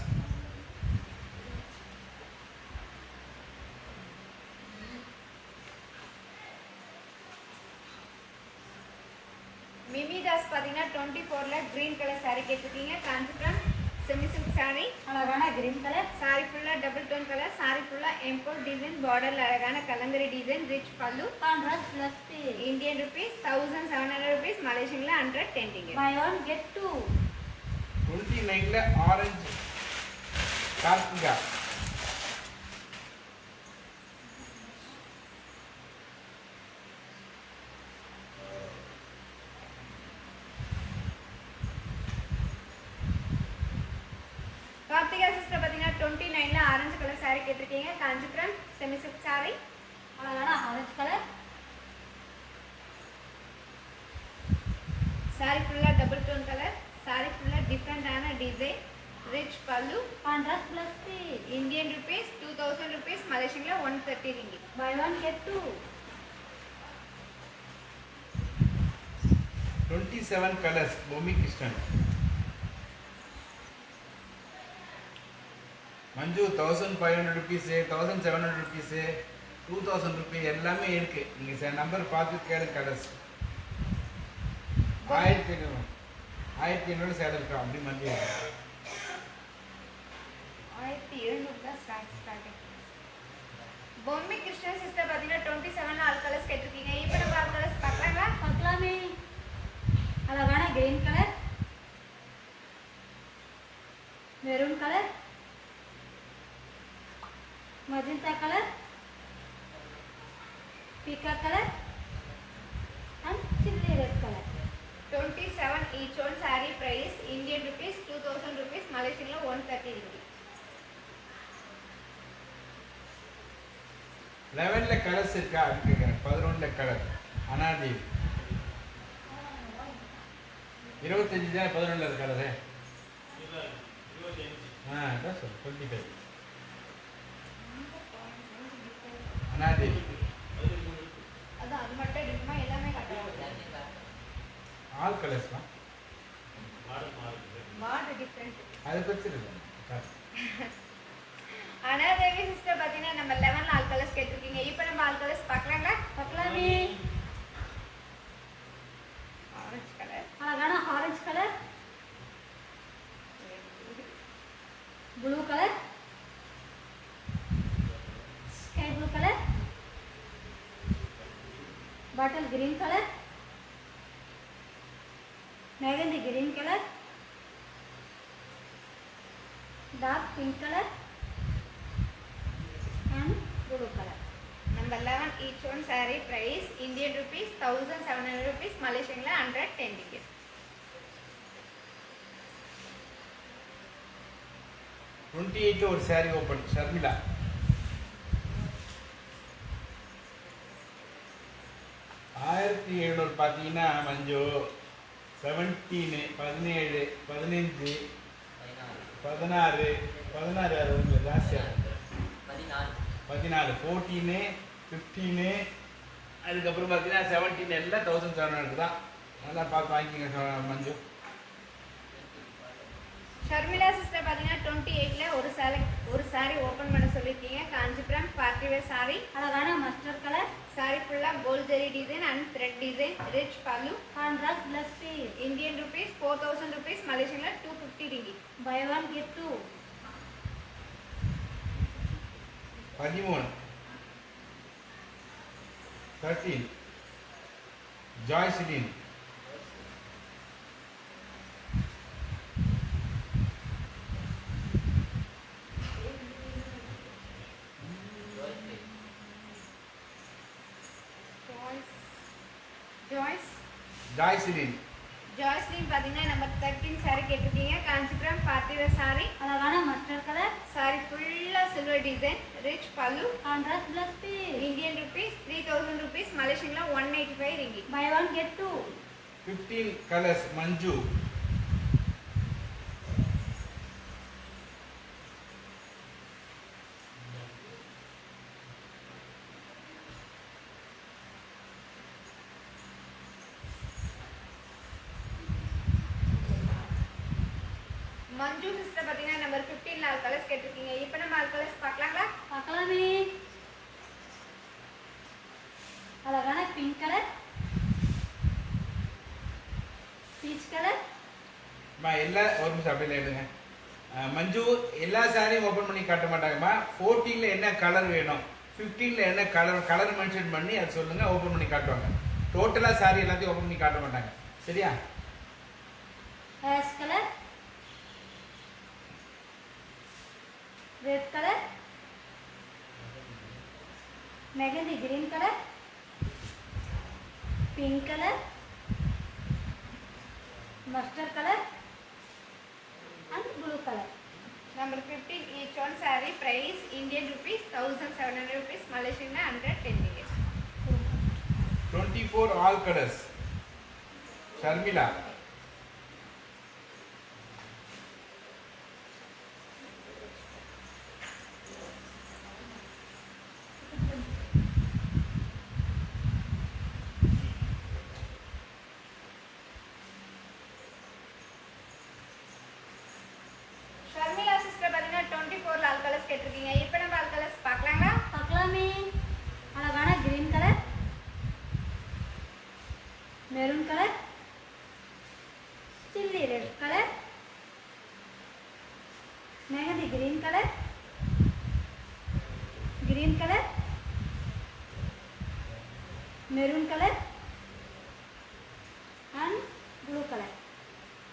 Mimidas பார்த்தீங்கன்னா 24ல கிரீன் கலர் சாரி கேட்டிருக்கீங்க. Kanchipuram semi silk saree. அழகான கிரீன் கலர், சாரி ஃபுல்லாக டபுள் டோன் கலர், சாரி ஃபுல்லாக எம்போஸ் டிசைன், பார்டரில் அழகான கலங்கரி டிசைன், ரிச் பல்லு. Contrast plus piece. Indian rupees 1700 rupees, மலேசியனில் 110 ringgit. Buy one get two. 29ல ஆரஞ்சு கார்த்திகா. கார்த்திகா சிஸ்டர் பார்த்தீங்கன்னா 29ல ஆரஞ்சு கலர் சாரி கேட்டிருக்கீங்க. Kanchipuram semi silk saree. அழகான ஆரஞ்சு கலர், சாரி ஃபுல்லாக டபுள் டோன் கலர், சாரி ஃபுல்லாக டிஃப்ரெண்டான டிசைன், ரிச் பல்லு. Contrast plus piece. Indian rupees 2000 rupees, மலேசியனில் 130 ringgit. Buy one get two. 27 colours Bommi Krishnan. Manju 1500 rupees 1700 rupees 2000 rupees எல்லாமே இருக்கு. நீங்க சில நம்பர் பார்த்து கேளு கலர்ஸ். 1500 சேல் இருக்கா அப்படி மஞ்சு 1700 தான் ஸ்டார்டிங். பொம்மை கிருஷ்ணா சிஸ்டர் பார்த்தீங்கன்னா 27 ஆல் கலர்ஸ் கேட்டிருக்கீங்க. இப்போ நம்ம ஆல் கலர்ஸ் பார்க்கலாங்களா? பார்க்கலாமே. அழகான green colour, maroon colour, magenta colour, பீகா colour and chilli red colour. 27 each one saree price Indian rupees 2000 rupees, Malaysian 130 ringgit. 11ல colours இருக்கா அப்படின்னு கேட்குறேன். 11ல கலர் அனாதி 25 தான் 11ல கலரு. இல்ல 25. அதான் சொல் 25 அனாதி. அது மட்டும் இருக்குமா? எல்லாமே கட்டலாம். ஆல் கலர்ஸ்லாம் மாடு டிஃப்ரெண்ட். அதை பற்றி இல்லை. அனாதேவி சிஸ்டர் பார்த்தீங்கன்னா நம்ம 11 ஆல் கலர்ஸ் கேட்டிருக்கீங்க. இப்போ நம்ம ஆல் கலர்ஸ் பார்க்கலாங்களா? பார்க்கலாமே. ஆரஞ்சு கலர், அழகான orange colour, blue colour, sky blue colour, bottle green colour, mehndi green colour, dark pink colour and blue colour. Number 11 each one saree price Indian rupees 1700 rupees, Malaysian 110 ringgit. ஒரு சாரி ஓப்பன் ஷர்மிளா. ஆயிரத்தி 700 பார்த்தீங்கன்னா மஞ்சு 17 17 15 16 16 அது உங்களுக்கு ஜாஸ்தியாக 14 14 15 அதுக்கப்புறம் பார்த்தீங்கன்னா 17 எல்லாம் 1700 தான். நல்லா பார்த்து வாங்கிக்கோங்க மஞ்சு. ஷர்மிளா சிஸ்டர் பார்த்தீங்கன்னா 28ல ஒரு saree ஓப்பன் பண்ண சொல்லியிருக்கீங்க. காஞ்சிபுரம் பார்ட்டி வேர் saree, அழகான மஸ்டர்ட் கலர், saree ஃபுல்லாக gold zari design and thread design, rich பல்லு, contrast plus piece. Indian rupees 4000 rupees, Malaysian 250 ringgit. Buy one get two. 13 13 Jocelyn. Jocelyn Jocelyn பார்த்தீங்கன்னா நம்பர் 13 saree கேட்டிருக்கீங்க. காஞ்சிபுரம் பார்ட்டி வேர் saree, அழகான மஸ்டர்ட் கலர், saree ஃபுல்லாக சில்வர் டிசைன், ரிச் பல்லு, contrast plus piece. Indian rupees 3000 rupees, Malaysian 185 ringgit. Buy one get two. 15 colours Manju. Manju sister பார்த்தீங்கன்னா நம்பர் 15 ஆல் கலர்ஸ் கேட்டிருக்கீங்க. இப்போ நம்ம ஆல் கலர்ஸ் பார்க்கலாங்களா? பார்க்கலாமே. அழகான பிங்க் கலர், பீச் கலர், எல்லா ஒரு நிமிஷம் அப்படியே எடுங்க மஞ்சு. எல்லா சாரியும் ஓப்பன் பண்ணி காட்ட மாட்டாங்கம்மா. 14ல என்ன கலர் வேணும், 15ல என்ன கலர் மென்ஷன் பண்ணி அதை சொல்லுங்க, ஓப்பன் பண்ணி காட்டுவாங்க. டோட்டலாக சாரி எல்லாத்தையும் ஓப்பன் பண்ணி காட்ட மாட்டாங்க. சரியா? Ash colour, red colour, mehndi green colour, pink colour, mustard colour and blue colour. Number 15 each one saree price Indian rupees 1700 rupees, Malaysian 110 ringgit. 24 all colours Sharmila. Sharmila sister பார்த்தீங்கன்னா 24 all colours green color, maroon color and blue color.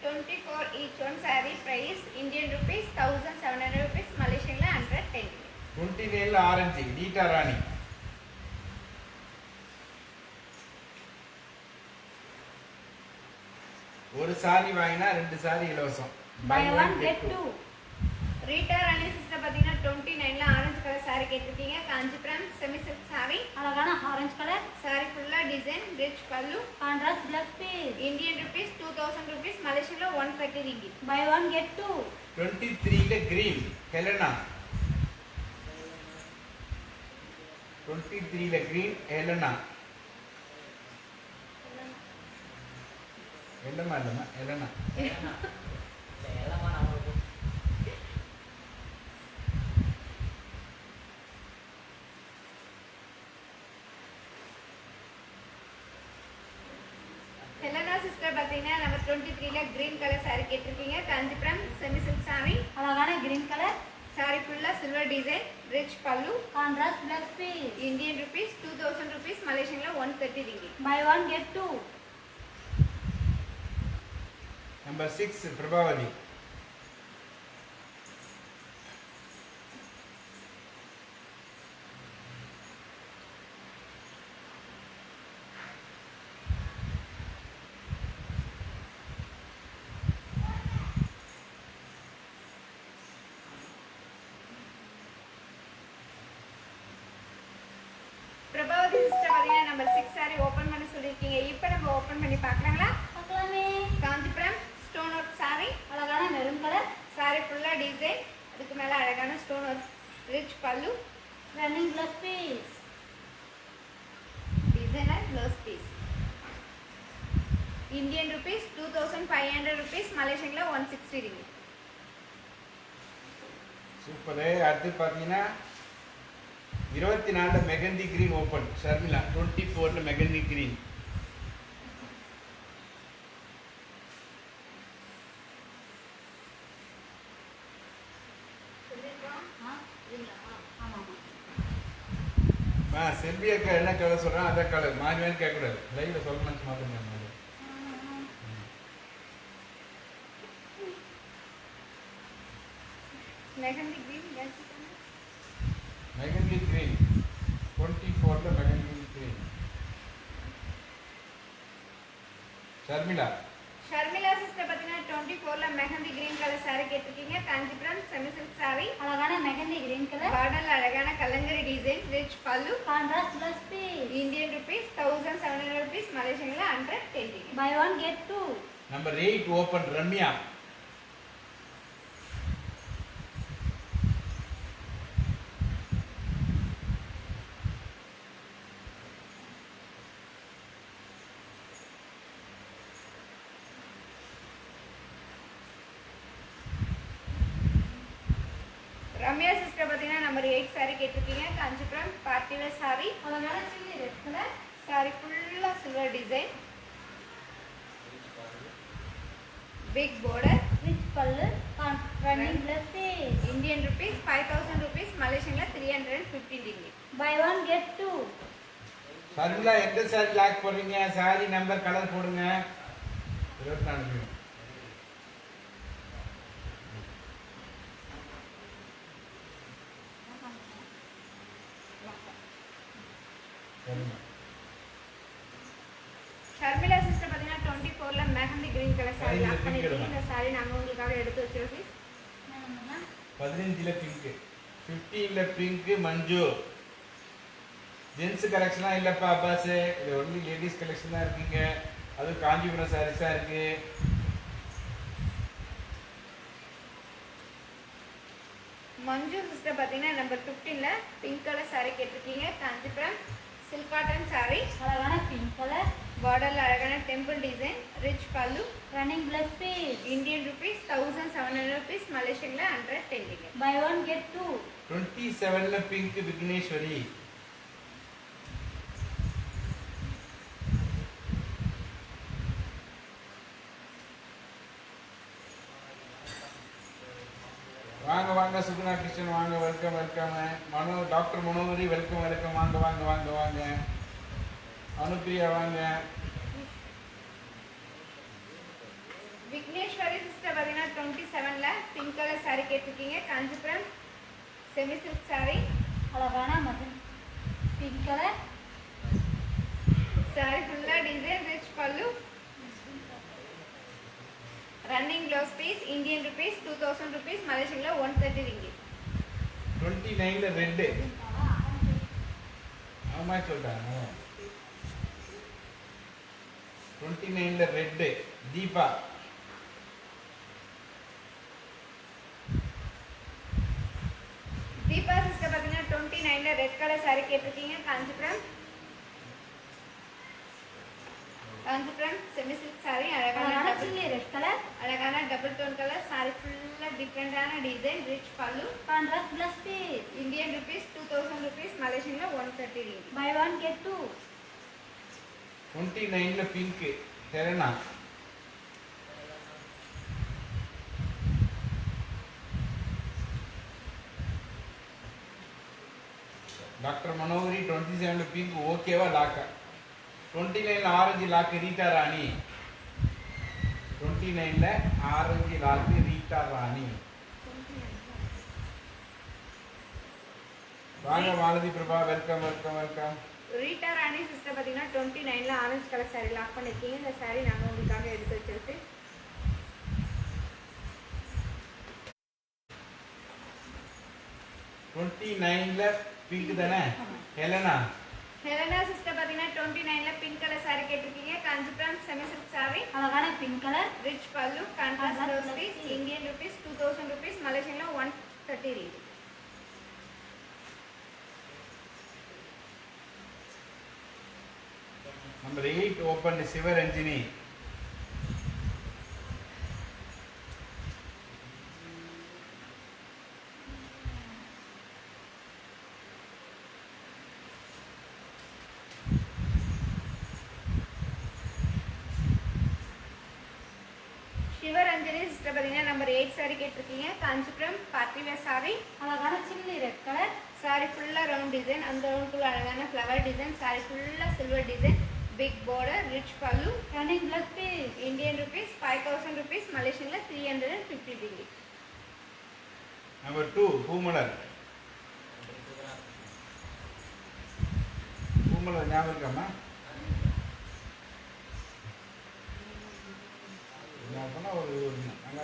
24 each one saree price Indian rupees 1700 rupees, Malaysian la 110. 29ல orange நீட்டா ராணி. ஒரு சாரி வாங்கினா 2 சாரி இலவசம். Buy one get two. Rita Rani sister பாத்தீங்கன்னா 29ல ஆரஞ்சு கலர் saree கேட்டிருக்கீங்க. Kanchipuram semi silk saree. அழகான ஆரஞ்சு கலர், saree ஃபுல்லா டிசைன், ரிச் பல்லு. Contrast plus piece. Indian rupees 2000 rupees, Malaysian la 130 ringgit. Buy one get two. 23ல கிரீன் ஹெலனா. 23ல கிரீன் ஹெலனா. இல்லம்மா ஹெலனா. ஹெலனா சிஸ்டர் பாத்தீங்கன்னா நம்ம 23ல கிரீன் கலர் saree கேட்டிருக்கீங்க. Kanchipuram semi silk saree. அழகான green color, saree ஃபுல்லா சில்வர் டிசைன், ரிச் பல்லு. Contrast plus piece. Indian rupees 2000 rupees, Malaysian la 130 ringgit. Buy one get two. Number 6 Prabhavathi. Prabhavathi sister பாத்தீங்கன்னா நம்பர் 6 saree ஓபன் பண்ண சொல்லிருக்கீங்க. இப்போ நம்ம ஓபன் பண்ணி பார்க்கலாங்களா? பார்க்கலாமே. Kanchipuram stone work saree. அழகான மெரூன் கலர், saree ஃபுல்லா டிசைன், அதுக்கு மேல அழகான ஸ்டோன் ஒர்க், ரிச் பல்லு, running plus piece. Designer blouse piece. Indian rupees 2500 rupees, Malaysian la 160 ringgit. Super. அடுத்து பாத்தீங்கன்னா 24ல மெகந்தி கிரீன் ஓபன் ஷர்மிளா. 24ல மெகந்தி கிரீன். ஆ இல்ல ஆமா செல்வி அக்கா என்ன கலர் சொல்றான் அத கலர் மாறி மாறி கேட்க கூடாது. லைவ்ல சொல்லணும்னு மாத்திரம் mehndi green yes. Mehndi green 24ல மெகந்தி கிரீன். ஷர்மிளா. ஷர்மிளா சிஸ்டர் பாத்தீங்கன்னா 24ல மெஹந்தி green கலர் saree கேட்டிருக்கீங்க. Kanchipuram semi silk saree. அழகான மெகந்தி green கலர், பார்டர்ல அழகான கலங்கரி டிசைன், ரிச் பல்லு. Contrast plus piece. Indian rupees 1700 rupees, Malaysian la 110 ringgit. Buy one get two. Number 8 open Ramya. Ramya sister பாத்தீங்கன்னா நம்பர் 8 saree கேட்டிருக்கீங்க. Kanchipuram party wear saree. அழகான சில்லி ரெட் கலர், saree ஃபுல்லா silver design, big border. Rich பல்லு, running plus piece. Indian rupees 5000 rupees, Malaysian la 315 ringgit. Buy one get two. Sharmila எந்த சாரி லாக் போடுறீங்க? சாரி நம்பர் கலர் போடுங்க. 24 ஷர்மிளா சிஸ்டர் பாத்தீங்கன்னா 24ல mehndi green colour saree saree lock pink பண்ணிருக்கீங்க. எடுங்க. இந்த saree நாங்க உங்களுக்காக எடுத்து வச்சிருக்கோம். 15ல பிங்க். 15ல பிங்க் மஞ்சு. ஜென்ஸ் கலெக்ஷனா இல்லப்பா அப்பாஸ். இது ஒன்லி லேடிஸ் கலெக்ஷன் தான் இருக்கீங்க. அது காஞ்சிபுரம் சாரீஸா இருக்கு. மஞ்சு சிஸ்டர் பாத்தீங்கன்னா நம்பர் 15ல பிங்க் கலர் saree கேட்டிருக்கீங்க. Kanchipuram silk cotton saree. அழகான பிங்க் கலர், பார்டர்ல அழகான டெம்பிள் டிசைன், ரிச் பல்லு. Running plus piece. Indian rupees 1700 rupees, Malaysian la 110 ringgit. Buy one get two. 27ல பிங்க் விக்னேஸ்வரி. வாங்க வாங்க சுகுணா கிருஷ்ணன் வாங்க, welcome welcome. Mano doctor Manohari welcome welcome, வாங்க வாங்க வாங்க வாங்க. அனுப்பிரியா வாங்க. விக்னேஸ்வரி சிஸ்டர் பார்த்தீங்கன்னா 27ல பிங்க் கலர் saree கேட்டிருக்கீங்க. Kanchipuram semi silk saree. அழகான மதன் பிங்க் கலர் saree ஃபுல்லா டிசைன், ரிச் பல்லு, running blouse piece. Indian rupees 2000 rupees, மலேசியன்ல 130 ringgit. 29ல ரெட். ஆமா சொல்றாங்க. 29ல ரெட். தீபா. தீபா சிஸ்டர் பார்த்தீங்கன்னா 29ல ரெட் கலர் saree கேட்டிருக்கீங்க. Kanchipuram semi silk saree. அழகான சில்லி ரெட் கலர் அழகான டபுள் டோன் கலர் saree ஃபுல்லா டிஃப்ரெண்டான டிசைன், ரிச் பல்லு. Contrast plus piece. Indian rupees 2000 rupees, மலேசியன்ல 130 ringgit. Buy one get two. 29ல பிங்க். ஹெலனா. டாக்டர் மனோகரி 27ல பிங்க் ஓகேவா லாக்கா? 29ல ஆரஞ்சு லாக்கு ரீட்டா ராணி. 29ல ஆரஞ்சு லாக்கு ரீட்டா ராணி. வாங்க Malathi Prabha, welcome welcome welcome. Rita Rani sister பார்த்தீங்கன்னா 29ல ஆரஞ்சு கலர் saree லாக் பண்ணிருக்கீங்க. இந்த saree நாங்கள் உங்களுக்காக எடுத்து வச்சிருக்கு. பிங்க் தானே ஹெலனா? ஹெலனா சிஸ்டர் பார்த்தீங்கன்னா 29ல பிங்க் கலர் saree கேட்டிருக்கீங்க. Kanchipuram semi silk saree. அழகான பிங்க் கலர் ரிச் பல்லு, contrast blouse piece. Indian rupees 2000 rupees, மலேசியன்ல 130 ringgit. Number 8 open Sivaranjini. Sivaranjani sister பார்த்தீங்கன்னா நம்பர் 8 saree கேட்டிருக்கீங்க. Kanchipuram party wear saree. அழகான சில்லி ரெட் கலர் saree ஃபுல்லா ரவுண்ட் டிசைன், அந்த ரவுண்டுக்குள்ள அழகான ஃப்ளவர் டிசைன். saree ஃபுல்லா silver design, big border, rich பல்லு. Running plus piece. Indian rupees 5000 rupees, மலேசியன்ல 350 ringgit. நம்பர் 2 பூமலர். பூமலர் ஞாபகம் இருக்காமா? நான் பண்ண ஒரு நல்லா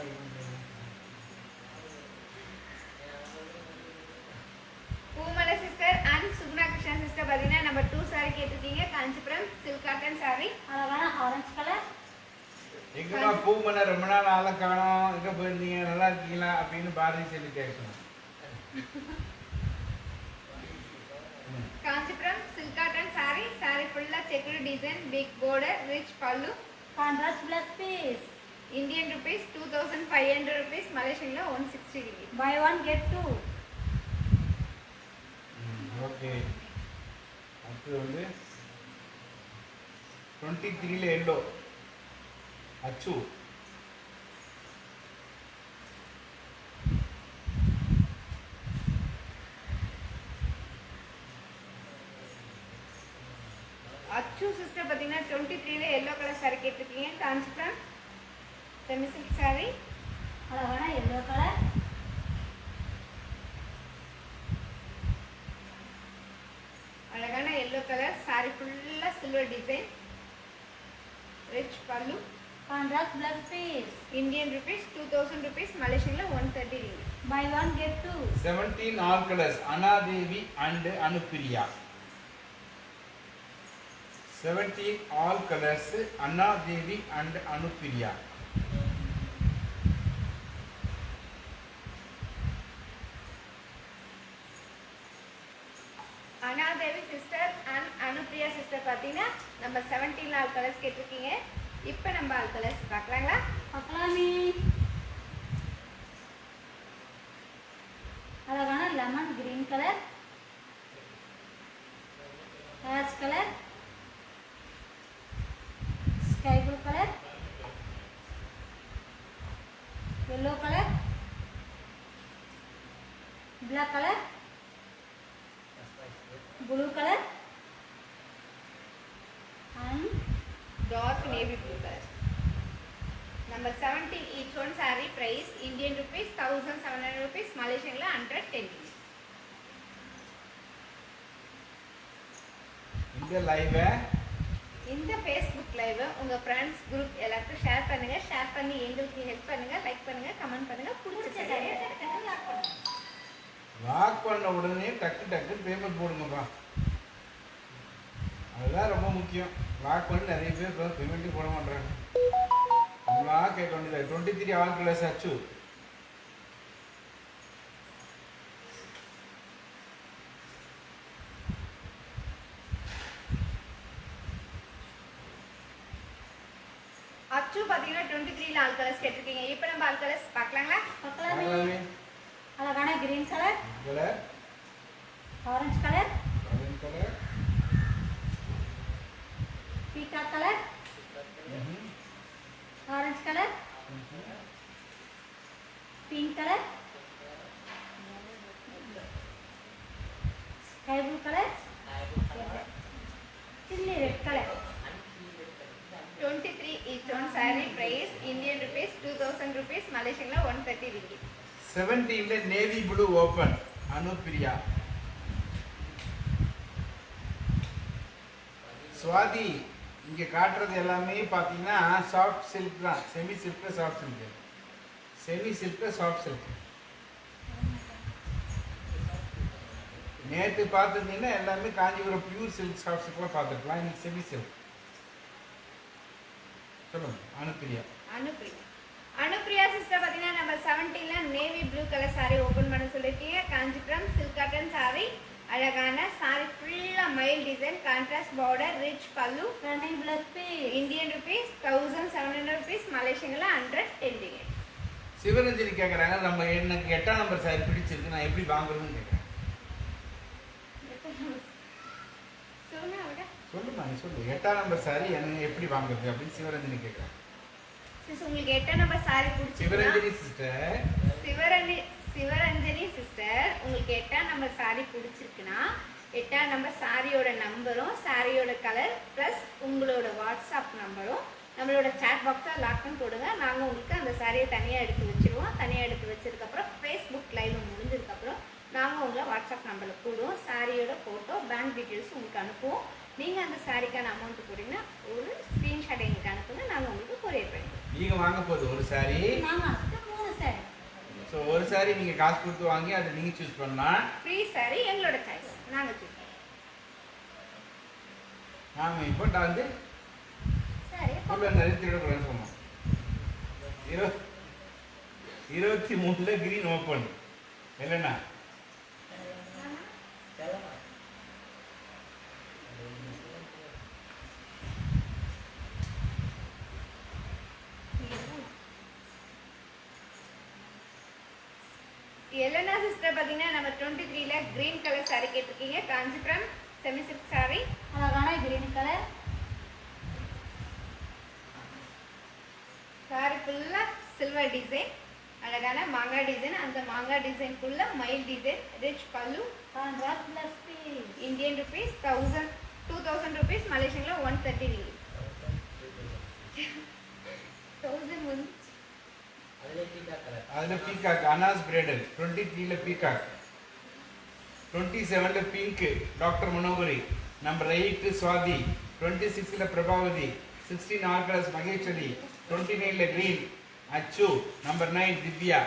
Poomalai sister and Suguna Krishna sister பார்த்தீங்கன்னா நம்பர் 2 saree கேட்டிருக்கீங்க. Kanchipuram silk cotton saree. அழகான ஆரஞ்சு கலர் எங்கம்மா பூமலர், ரொம்ப நாள் ஆளை காணோம், எங்கே போயிருந்தீங்க, நல்லா இருக்கீங்களா அப்படின்னு பாரதி சொல்லி கேட்கணும். Kanchipuram silk cotton saree. saree ஃபுல்லா checked design, big border, rich பல்லு. Contrast plus piece. Indian rupees 2500 rupees, மலேசியன்ல 160 ringgit. Buy one get two. Okay. அடுத்து வந்து 23ல எல்லோ அச்சு. அச்சு சிஸ்டர் பார்த்தீங்கன்னா 23ல எல்லோ கலர் saree கேட்டிருக்கீங்க. Kanchipuram semi silk saree. அழகான எல்லோ கலர் அழகான எல்லோ கலர் saree ஃபுல்லா சில்வர் டிசைன், ரிச் பல்லு. Contrast plus piece. Indian rupees 2000 rupees, மலேசியன்ல 130 ringgit. Buy one get two. 17 all colours Anadevi and Anupriya. 17 all colours Anadevi and Anupriya. Anadevi sister and Anupriya sister பார்த்தீங்கன்னா நம்ம 17 ஆல் கலர்ஸ் கேட்டிருக்கீங்க. இப்போ நம்ம ஆல் கலர்ஸ் பார்க்கலாங்களா? பார்க்கலாமே. அழகான lemon green colour, ash colour, sky blue colour, yellow colour, dark navy blue color. Number 17 each one saree price Indian rupees 1700 rupees, Malaysian la 110 rupees. இந்த லைவ் இந்த Facebook லைவ் உங்க ஃப்ரெண்ட்ஸ் குரூப் எல்லாருக்கும் ஷேர் பண்ணுங்க, ஷேர் பண்ணி எங்களுக்கு ஹெல்ப் பண்ணுங்க, லைக் பண்ணுங்க, கமெண்ட் பண்ணுங்க, பிடிச்ச சாரியை லாக் பண்ணுங்க. லாக் பண்ண உடனே டக்கு பேமெண்ட் போடுங்கப்பா. அதுதான் ரொம்ப முக்கியம். லாக் பண்ணி நிறைய பேர் பேமெண்ட்டே போட மாட்டாங்க. நம்மளா கேட்க வேண்டியது 23 ஆல் கலர்ஸ் அச்சு. அச்சு பாத்தீங்கன்னா 23 ஆல் கலர்ஸ் கேட்டிருக்கீங்க. இப்போ நம்ம ஆல் கலர்ஸ் பார்க்கலாங்களா? பார்க்கலாமே. அழகான green colour, colour, orange colour, orange colour, peacock colour, orange colour, pink colour, sky blue colour, chilli red colour. 23 each one saree price Indian rupees 2000 rupees, Malaysian la 130 ringgit. 17ல navy blue open Anupriya. Swathi இங்க காட்டுறது எல்லாமே பாத்தீங்கன்னா சாஃப்ட் சில்க் தான். Semi silk, soft silk, semi silk, soft silk. நேற்று பார்த்துருந்தீங்கன்னா எல்லாமே காஞ்சிபுரம் பியூர் சில்க், சாஃப்ட் சில்க்லாம் பார்த்துருக்கலாம். இன்னைக்கு செமி சில்க். சொல்லுங்க அனுப்பிரியா. அனுப்பிரியா சிஸ்டர் பார்த்தீங்கன்னா நம்ம 17ல navy blue colour saree open பண்ண சொல்லியிருக்கீங்க. காஞ்சிபுரம் சில்க் காட்டன் saree, அழகான saree ஃபுல்லாக மயில் டிசைன், கான்ட்ராஸ்ட் பார்டர், ரிச் பல்லு, ரன்னிங் பிளஸ் பே. இந்தியன் ருபீஸ் 1700 rupees, மலேசியன்ல 110 ringgit. சிவரஞ்சனி கேட்குறாங்க, நம்ம எனக்கு 8ஆம் நம்பர் சாரி பிடிச்சிருக்கு, நான் எப்படி வாங்குறதுன்னு கேட்குறேன். சொல்லுங்க விட சொல்லுமா, நீ சொல்லு. 8ஆம் நம்பர் சாரி எனக்கு எப்படி வாங்குறது அப்படின்னு சிவரஞ்சனி கேட்குறேன். சிஸ் உங்களுக்கு 8ஆம் நம்பர் saree பிடிச்சிருக்கா? சிவரஞ்சனி சிஸ்டர், சிவரஞ்சனி சிஸ்டர் உங்களுக்கு 8ஆம் நம்பர் saree பிடிச்சிருக்குன்னா 8ஆம் நம்பர் சாரியோட நம்பரும் சாரியோட கலர் ப்ளஸ் உங்களோட வாட்ஸ்அப் நம்பரும் நம்மளோட சேட் பாக்ஸில் லாக் பண்ணி போடுங்க. நாங்கள் உங்களுக்கு அந்த சாரியை தனியாக எடுத்து வச்சுருவோம். தனியாக எடுத்து வச்சதுக்கப்புறம் ஃபேஸ்புக் லைவ் முடிஞ்சதுக்கப்புறம் நாங்கள் உங்களை வாட்ஸ்அப் நம்பரில் போடுவோம். சாரியோட ஃபோட்டோ, பேங்க் டீட்டெயில்ஸ் உங்களுக்கு அனுப்புவோம். நீங்கள் அந்த சாரிக்கான அமௌண்ட் போட்டிங்கன்னா ஒரு ஸ்க்ரீன்ஷாட் எங்களுக்கு அனுப்புங்க, நாங்கள் உங்களுக்கு கொரியர் பண்ணிடுவோம். நீங்கள் வாங்க போகுது ஒரு சாரி. நாங்கள் 3 சாரி. ஸோ ஒரு சாரி நீங்கள் காசு கொடுத்து வாங்கி அதை நீங்கள் சூஸ் பண்ணலாம். ஃப்ரீ சாரி எங்களோட சாய்ஸ், நாங்கள் சூஸ் பண்ணுவோம். ஆமாம், இப்போ நான் வந்து சரி, இப்போ நிறைய திருடக்கூடாதுன்னு சொன்னோம். 23ல கிரீன் ஓப்பன் இல்லைண்ணா? எலனா சிஸ்டர் பார்த்தீங்கன்னா நம்ம 23ல கிரீன் கலர் saree கேட்டிருக்கீங்க. காஞ்சிபுரம் செமி சில்க் saree, அழகான கிரீன் கலர், saree ஃபுல்லாக சில்வர் டிசைன், அழகான மாங்காய் டிசைன், அந்த மாங்காய் டிசைன் ஃபுல்லாக மயில் டிசைன், ரிச் பல்லு, கான்ட்ராஸ்ட் பிளஸ் பே. இந்தியன் ருபீஸ் 2000 rupees, மலேசியன்ல 130 ringgit. 1000 வந்து அதில் பீகாக் அனாஸ் பிரைடல் 23ல பீகாக், 27ல pink doctor Manohari, number 8 Swathi, 26ல பிரபாவதி, 16 ஆர்கலஸ் மகேஸ்வரி, 29ல கிரீன் அச்சு, நம்பர் 9 திவ்யா.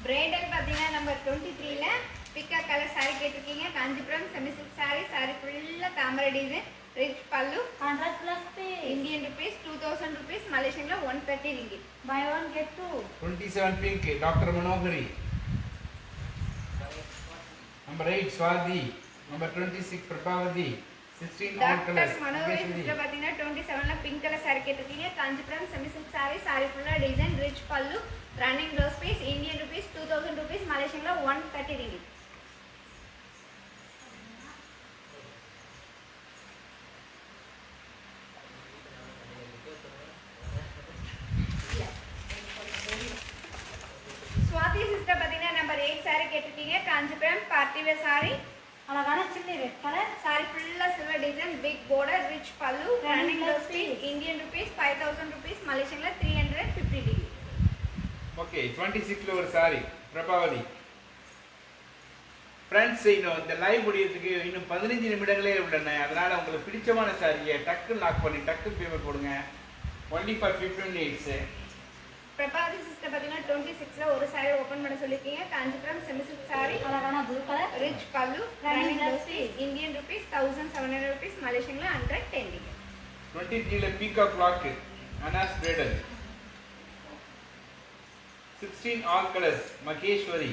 பிரைடல் பார்த்தீங்கன்னா நம்பர் 23ல பிக்கா கலர் saree கேட்டிருக்கீங்க. காஞ்சிபுரம் செமி சில்க் saree ஃபுல்லாக தாமரை டிசைன், ரிச் பல்லு, கான்ட்ராஸ்ட் பிளஸ் பே. இந்தியன் ருபீஸ் 2000 rupees, மலேசியன்ல 130 ringgit. Buy one get 2. 27 pink doctor Manohari, number 8 Swathi, number 26 Prabhavathi, 16 doctor ஆர்கலஸ் மனோகரி மகேஸ்வரி. சிஸ்டர் பார்த்தீங்கன்னா 27ல பிங்க் கலர் saree கேட்டிருக்கீங்க. காஞ்சிபுரம் செமி சில்க் saree ஃபுல்லாக டிசைன், ரிச் பல்லு, running blouse piece, Indian rupees 2000 rupees, மலேசியன்ல 130 ringgit. சுவாதி சிஸ்டர் பார்த்தீங்கன்னா நம்பர் 8 saree கேட்டிருக்கீங்க. காஞ்சிபுரம் பார்ட்டி வேர் saree அழகான chilli red colour. saree full silver design, big border, rich pallu, running blouse piece, piece. Indian rupees 5000 rupees, Malaysian la 350 degree. Okay 26ல ஒரு சாரி பிரபாவதி ஃப்ரெண்ட்ஸ். இன்னும் இந்த லைவ் முடியறதுக்கு இன்னும் 15 நிமிடங்களே உள்ளன. அதனால உங்களுக்கு பிடிச்சமான சாரியை டக்கு லாக் பண்ணி டக்கு பேமெண்ட் போடுங்க. Only for 15 minutes. Prabhavathi sister பார்த்தீங்கன்னா 26ல ஒரு saree ஓபன் பண்ண சொல்லிருக்கீங்க. காஞ்சிபுரம் செமி சில்க் saree, அழகான blue colour. rich pallu, Running running blouse blouse piece, Indian rupees 1700 rupees, Malaysian la 110 degree. 23ல பீகாக் லாக் அனாஸ் பிரைடல். 16 all colors மகேஸ்வரி.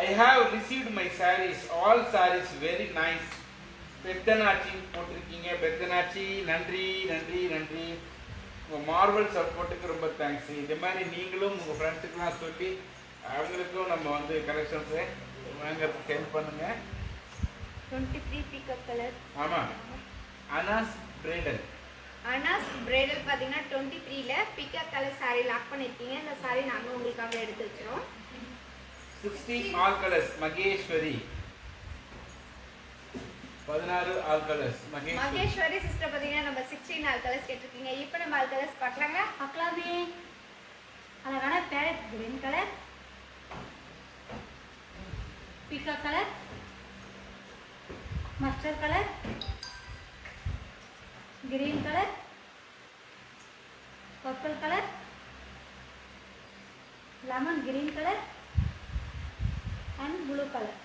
I have received my sarees, all sarees very nice. Pethanachi போட்டிருக்கீங்க. பெத்தனாச்சி நன்றி நன்றி நன்றி. உங்கள் மார்வல் சப்போர்ட்டுக்கு ரொம்ப தேங்க்ஸ். இதே மாதிரி நீங்களும் உங்கள் ஃப்ரெண்ட்ஸுக்கெலாம் சொல்லி அவங்களுக்கும் நம்ம வந்து கலெக்ஷன்ஸை வாங்கிறதுக்கு ஹெல்ப் பண்ணுங்க. 23 peacock color. ஆமாம் அனாஸ் பிரைடல். அனாஸ் பிரைடல் பார்த்தீங்கன்னா 23ல பிகாக் கலர் saree லாக் பண்ணிருக்கீங்க. இந்த saree நாங்க உங்களுக்காக எடுத்து வச்சிரோம். 16 all colors Maheswari. 16 all colors Maheswari. Maheswari sister பார்த்தீங்கன்னா நம்ம 16 ஆல் கலர்ஸ் கேட்டிருக்கீங்க. இப்போ நம்ம ஆல் கலர்ஸ் பார்க்கலாங்களா? பார்க்கலாமே. அழகான parrot green colour, peacock colour, mustard colour, green colour, purple colour, lemon green colour and blue colour.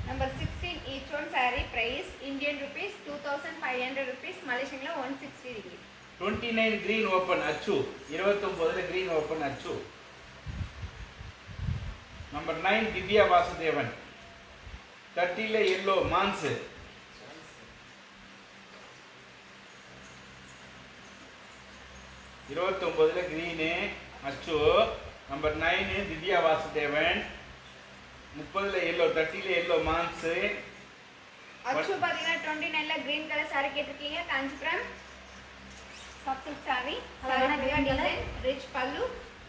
Number 16 each one saree price Indian rupees 2500 rupees, Malaysian la 160 degree. 29 green open அச்சு. 29ல green open அச்சு. நம்பர் 9 திவ்யா வாசுதேவன். 30ல yellow மான்ஸ். 29ல green அச்சு. நம்பர் 9 திவ்யா வாசுதேவன். 30ல yellow, 30ல yellow மான்ஸ். அச்சு பார்த்தீங்கன்னா 29ல green color saree கேட்டிருக்கீங்க. காஞ்சிபுரம் soft silk saree, அழகான saree green color. design, rich pallu,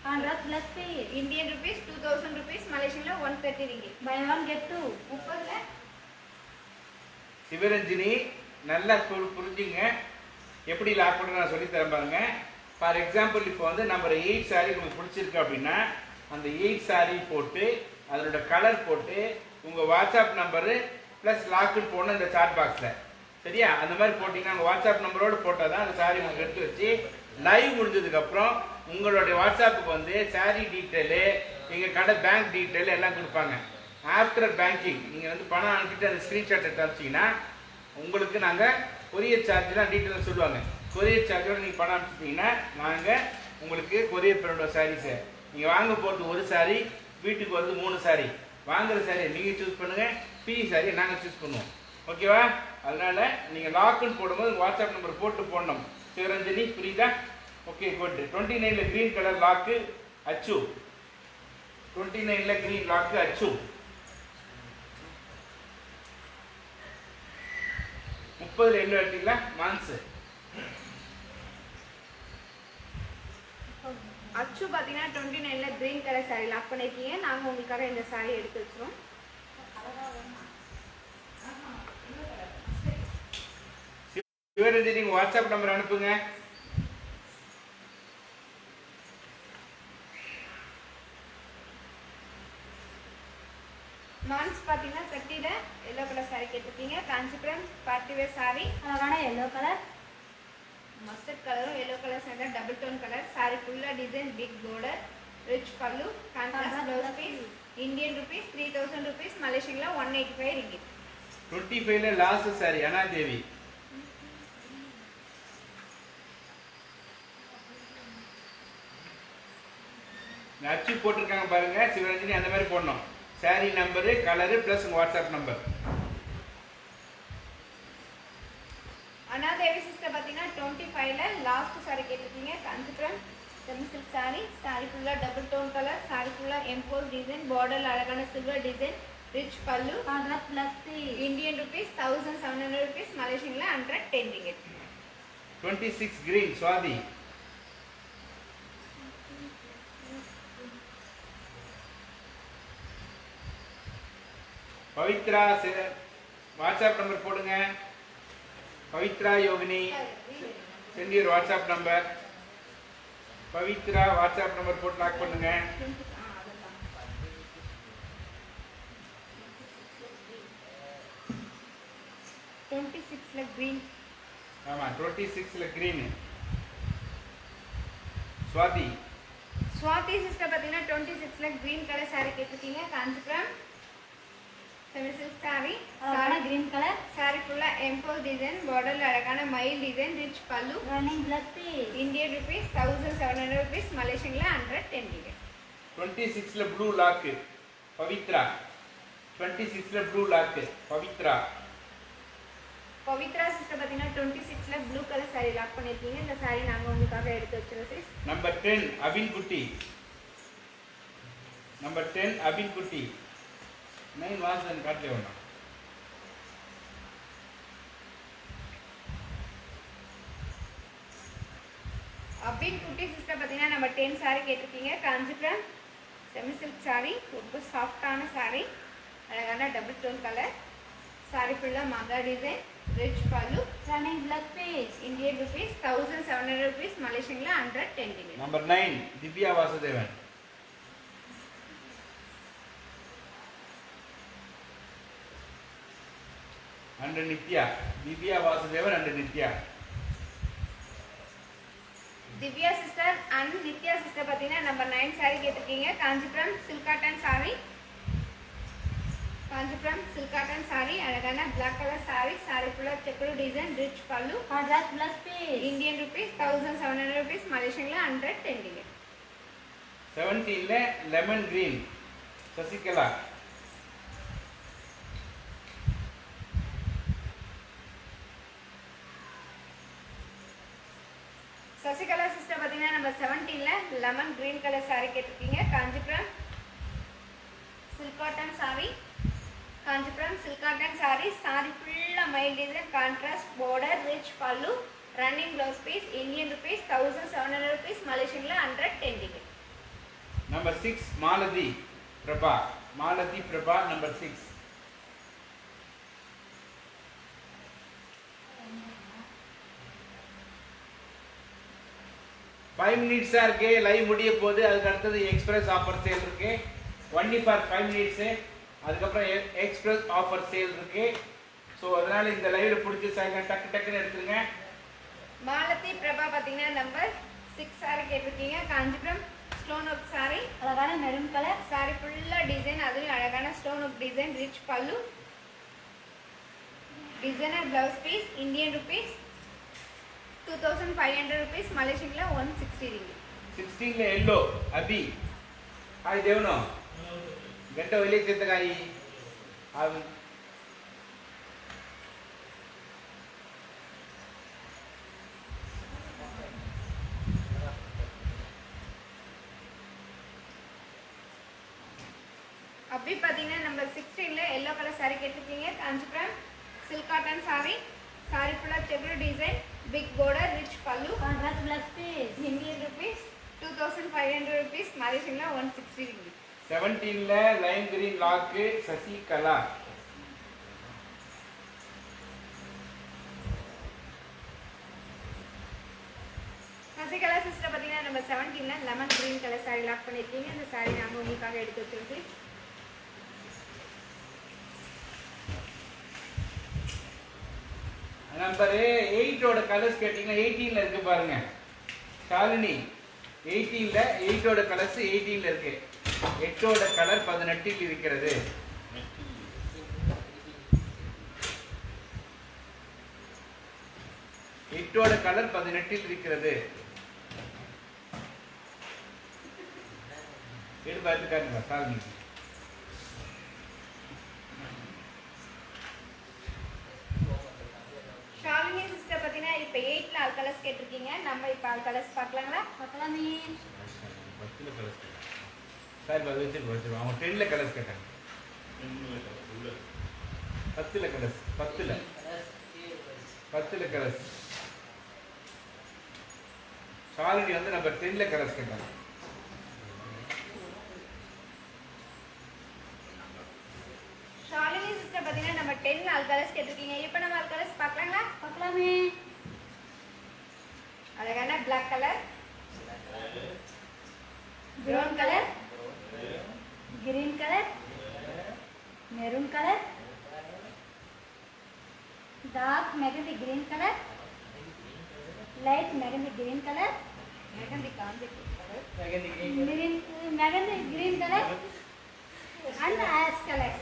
contrast plus பே. Indian rupees 2000 rupees, Malaysian la 130 degree. Buy one get two. 30ல சிவரஞ்சினி நல்லா புரிஞ்சுங்க. எப்படி லாக் பண்ண நான் சொல்லி தரேன் பாருங்க. ஃபார் எக்ஸாம்பிள் இப்போ வந்து நம்பர் 8 saree உங்களுக்கு பிடிச்சிருக்கு அப்படின்னா அந்த 8 saree போட்டு அதோட கலர் போட்டு உங்கள் வாட்ஸ்அப் நம்பரு ப்ளஸ் லாக்குன்னு போடணும் இந்த சாட் பாக்ஸில். சரியா? அந்த மாதிரி போட்டிங்கன்னா உங்கள் வாட்ஸ்அப் நம்பரோடு போட்டால் தான் அந்த சாரீ உங்களுக்கு எடுத்து வச்சு லைவ் முடிஞ்சதுக்கப்புறம் உங்களுடைய வாட்ஸ்அப்புக்கு வந்து சாரீ டீட்டெயிலு, எங்கள் கடை பேங்க் டீட்டெயில் எல்லாம் கொடுப்பாங்க. ஆஃப்டர் பேங்கிங் நீங்கள் வந்து பணம் அனுப்பிட்டு அந்த ஸ்க்ரீன்ஷாட் எடுத்து அனுப்பிச்சிங்கன்னா உங்களுக்கு நாங்கள் கொரியர் சார்ஜெலாம் டீட்டெயிலாக சொல்லுவாங்க. கொரியர் சார்ஜோடு நீங்கள் பணம் அனுப்பிச்சிட்டிங்கன்னா நாங்கள் உங்களுக்கு கொரியர் பண்ணோட சாரீஸை நீங்கள் வாங்க போகிறது ஒரு சாரீ, வீட்டுக்கு வந்து 3 saree. வாங்குற சாரியை நீங்கள் சூஸ் பண்ணுங்கள், ஃப்ரீ சாரியை நாங்கள் சூஸ் பண்ணுவோம். ஓகேவா? அதனால் நீங்கள் லாக்குன்னு போடும்போது வாட்ஸ்அப் நம்பர் போட்டு போடணும். சிவரஞ்சனி புரியுதா? Okay good. 29ல க்ரீன் கலர் லாக்கு அச்சு. 29ல க்ரீன் லாக்கு அச்சு. 30ல எல்லோ எடுத்தீங்களா மான்ஸ். அச்சு பார்த்தீங்கன்னா 29ல green color saree லாக் பண்ணிருக்கீங்க. நாங்கள் உங்களுக்காக இந்த saree எடுத்து வச்சிரோம். சிவரஞ்சனி வாட்ஸ்அப் நம்பர் அனுப்புங்க. மான்ஸ் பார்த்தீங்கன்னா 30ல எல்லோ கலர் saree கேட்டிருக்கீங்க. காஞ்சிபுரம் பார்ட்டி வேர் saree, அழகான எல்லோ கலர், மஸ்டர்ட் கலரும் எல்லோ கலர் சேர்ந்த டபுள் டோன் கலர். saree ஃபுல்லா design, big border, rich pallu, contrast blouse piece, Indian rupees 3000 rupees, Malaysian la 185 ringgit. 25ல லாஸ்ட் சாரி அனாதேவி. அச்சு போட்டிருக்காங்க பாருங்க. சிவரஞ்சனி அந்த மாதிரி போடணும். சாரி நம்பரு, கலரு ப்ளஸ் உங்கள் வாட்ஸ்அப் நம்பர். அனாதேவி சிஸ்டர் பார்த்தீங்கன்னா 25ல லாஸ்ட் saree கேட்டிருக்கீங்க. Kanchipuram semi silk saree, saree ஃபுல்லா டபுள் டோன் கலர், saree ஃபுல்லா எம்போஸ் டிசைன், பார்டர் அழகான சில்வர் டிசைன், ரிச் பல்லு, கான்ட்ராஸ்ட் ப்ளஸ் பே. Indian rupees 1700 rupees, Malaysian la 110 ringgit. 26 green Swathi. Pavithra WhatsApp number போடுங்க. Pavithra Yogini send your WhatsApp number. Pavithra WhatsApp number போட்டு லாக் பண்ணுங்க. 26ல green. ஆமா 26ல green. ஸ்வாதி ஸ்வாதி சிஸ்டர் பார்த்தீங்கன்னா 26ல green கலர் saree கேட்டிருக்கீங்க. Kanchipuram semi silk saree. அழகான கிரீன் கலர் saree ஃபுல்லா எம்போஸ் டிசைன், பார்டர்ல அழகான மயில் டிசைன், ரிச் பல்லு. Running plus piece. Indian rupees 1700 rupees, மலேசியன்ல 110 டிக்கெட். 26ல ப்ளூ லாக் பவித்ரா. 26ல blue lock Pavithra. Pavithra sister பார்த்தீங்கன்னா 26ல ப்ளூ கலர் saree லாக் பண்ணிருக்கீங்க. இந்த saree நாங்க உங்களுக்காக எடுத்து வச்சிருக்கோம் sis. நம்பர் 10 அபின் குட்டி. நம்பர் 10 அபின் குட்டி. 9 வாசன் காட்டே வேண்டாம். அபின் குட்டி சிஸ்டர் பார்த்தீங்கன்னா நம்ம 10 saree கேட்டிருக்கீங்க. காஞ்சிபுரம் செமி சில்க் saree, ரொம்ப சாஃப்டான saree, அழகான டபுள் டோன் கலர். saree ஃபுல்லா மங்கா டிசைன், ரிச் பல்லு. Running plus piece. Indian rupees 1700 rupees, மலேசியன்ல 110 ticket. Number 9 Divya Vasudevan. And Nithya. Divya Vasudevan and Nithya. Divya sister and Nithya sister பார்த்தீங்கன்னா நம்பர் 9 saree கேட்டிருக்கீங்க. Kanchipuram silk cotton saree. Kanchipuram silk cotton saree, அழகான பிளாக் கலர் saree. saree ஃபுல்லா செக்குடு டிசைன், ரிச் பல்லு. Contrast plus piece. Indian rupees 1700 rupees, மலேசியன்ல 110 டிக்கெட். 17ல lemon green Sasikala. Sasikala sister பார்த்தீங்கன்னா நம்ம 17ல லெமன் கிரீன் கலர் saree கேட்டிருக்கீங்க. Kanchipuram silk cotton saree. Kanchipuram silk cotton saree. saree ஃபுல்லா மயில் டிசைன், கான்ட்ராஸ்ட் பார்டர், ரிச் பல்லு, running blouse piece. Indian rupees 1700 rupees, மலேசியன்ல 110 ticket. Number 6 Malathi Prabha. Malathi Prabha number 6. Five மினிட்ஸா இருக்கு லைவ் முடிய போகுது. அதுக்கு அடுத்தது எக்ஸ்பிரஸ் ஆஃபர் சேல் இருக்கு. Only for 5 minutes. அதுக்கப்புறம் எக்ஸ்பிரஸ் ஆஃபர் சேல் இருக்கு. ஸோ அதனால இந்த லைவ்ல பிடிச்சி சாயங்காலம் டக்கு டக்குன்னு எடுத்துருங்க. மாலதி பிரபா பார்த்தீங்கன்னா நம்பர் 6 saree கேட்டிருக்கீங்க. Kanchipuram stone work saree. அழகான மெரூன் கலர். saree ஃபுல்லா டிசைன், அதுலயும் அழகான ஸ்டோன் ஒர்க் டிசைன், ரிச் பல்லு, designer blouse piece. Indian rupees 2500 rupees, மலேசியன்ல 160 ringgit. 16ல எல்லோ அபி. ಹಾಯ್ ದೇವನು ಗಂಟೆ ಒಯ್ಲಿಕ್ಕೆ ಕಾಯಿ அப்படி பார்த்தீங்கன்னா நம்பர் 16ல எல்லோ கலர் saree கேட்டிருக்கீங்க. Kanchipuram silk cotton saree. saree ஃபுல்லா checked design, big border, rich பல்லு. Contrast plus piece. Indian rupees 2500 rupees, மலேசியன்ல 160 ringgit. 17ல Lime green lock Sasikala. Sasikala sister பார்த்தீங்கன்னா நம்ம 17ல lemon green colour saree lock பண்ணியிருக்கீங்க. இந்த saree நாங்கள் உங்களுக்காக எடுத்து வச்சிருக்கோம். நம்பர் 8ஓட கலர்ஸ் கேட்டீங்கன்னா 18ல இருக்கு பாருங்க. ஷாலினி 18ல 8ஓட கலர்ஸ் 18ல இருக்கு. 8ஓட கலர் 18ல் இருக்கிறது. எட்டோட கலர் 18ல் இருக்கிறது. எடுத்து பார்த்துக்காருங்க ஷாலினி. ஷாலினி சிஸ்டர் பார்த்தீங்கன்னா இப்போ 8ல ஆல் கலர்ஸ் கேட்டிருக்கீங்க. நம்ம இப்போ ஆல் கலர்ஸ் பார்க்கலாங்களா? பார்க்கலாமே. 10ல கலர்ஸ் சார் வச்சிருவோம். அவங்க 10ல கலர்ஸ் கேட்டாங்க. 10ல கலர்ஸ் 10ல கலர்ஸ். ஷாலினி வந்து நம்பர் 10ல கலர்ஸ் கேட்டாங்க. ஷாலினி 4 கலர்ஸ் கேட்டிருக்கீங்க. இப்போ நம்ம 4 கலர்ஸ் பார்க்கலாங்களா? பார்க்கலாமே. அழகான black colour, brown colour, green colour, maroon colour, dark mehndi green colour, light mehndi green colour, mehndi காந்தி colour, mehndi green colour and ash colour.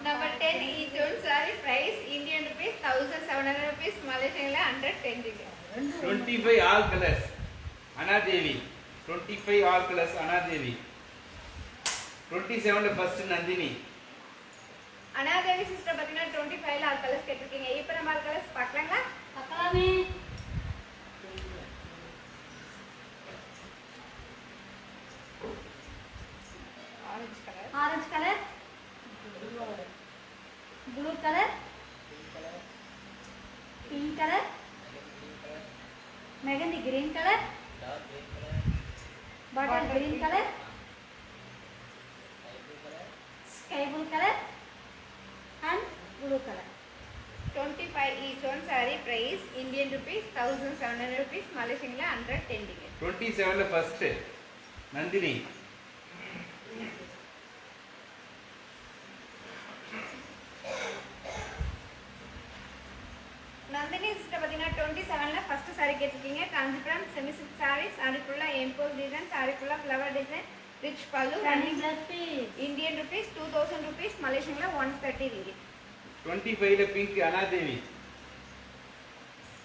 Number 10 each one saree price Indian rupees 1700 rupees, Malaysian 110 rupees. 25 all colors Anadevi. 25 all colors Anadevi. 27 first Nandini. Anadevi sister பார்த்தீங்கன்னா 25 ல 6 கலர்ஸ் கேட்டிருக்கீங்க. இப்போ நம்ம 6 கலர்ஸ் பார்க்கலாங்களா? பார்க்கலாமே. Orange colour, orange colour, blue colour, pink colour, mehndi green colour, bottle green colour, sky blue colour and blue colour. 25 each one saree price Indian rupees 1700 rupees, Malaysian 110 rupees. 27 first Nandini. Nandini sister பார்த்தீங்கன்னா 27 ல ஃபர்ஸ்ட் saree கேட்டிருக்கீங்க. Kanchipuram semi silk saree, saree ஃபுல்லா எம்போஸ் டிசைன், saree ஃபுல்லா ஃப்ளவர் டிசைன், ரிச் பல்லு, running plus piece. Indian rupees 2000 rupees, Malaysian 130 rupees. 25 ல pink Anadevi.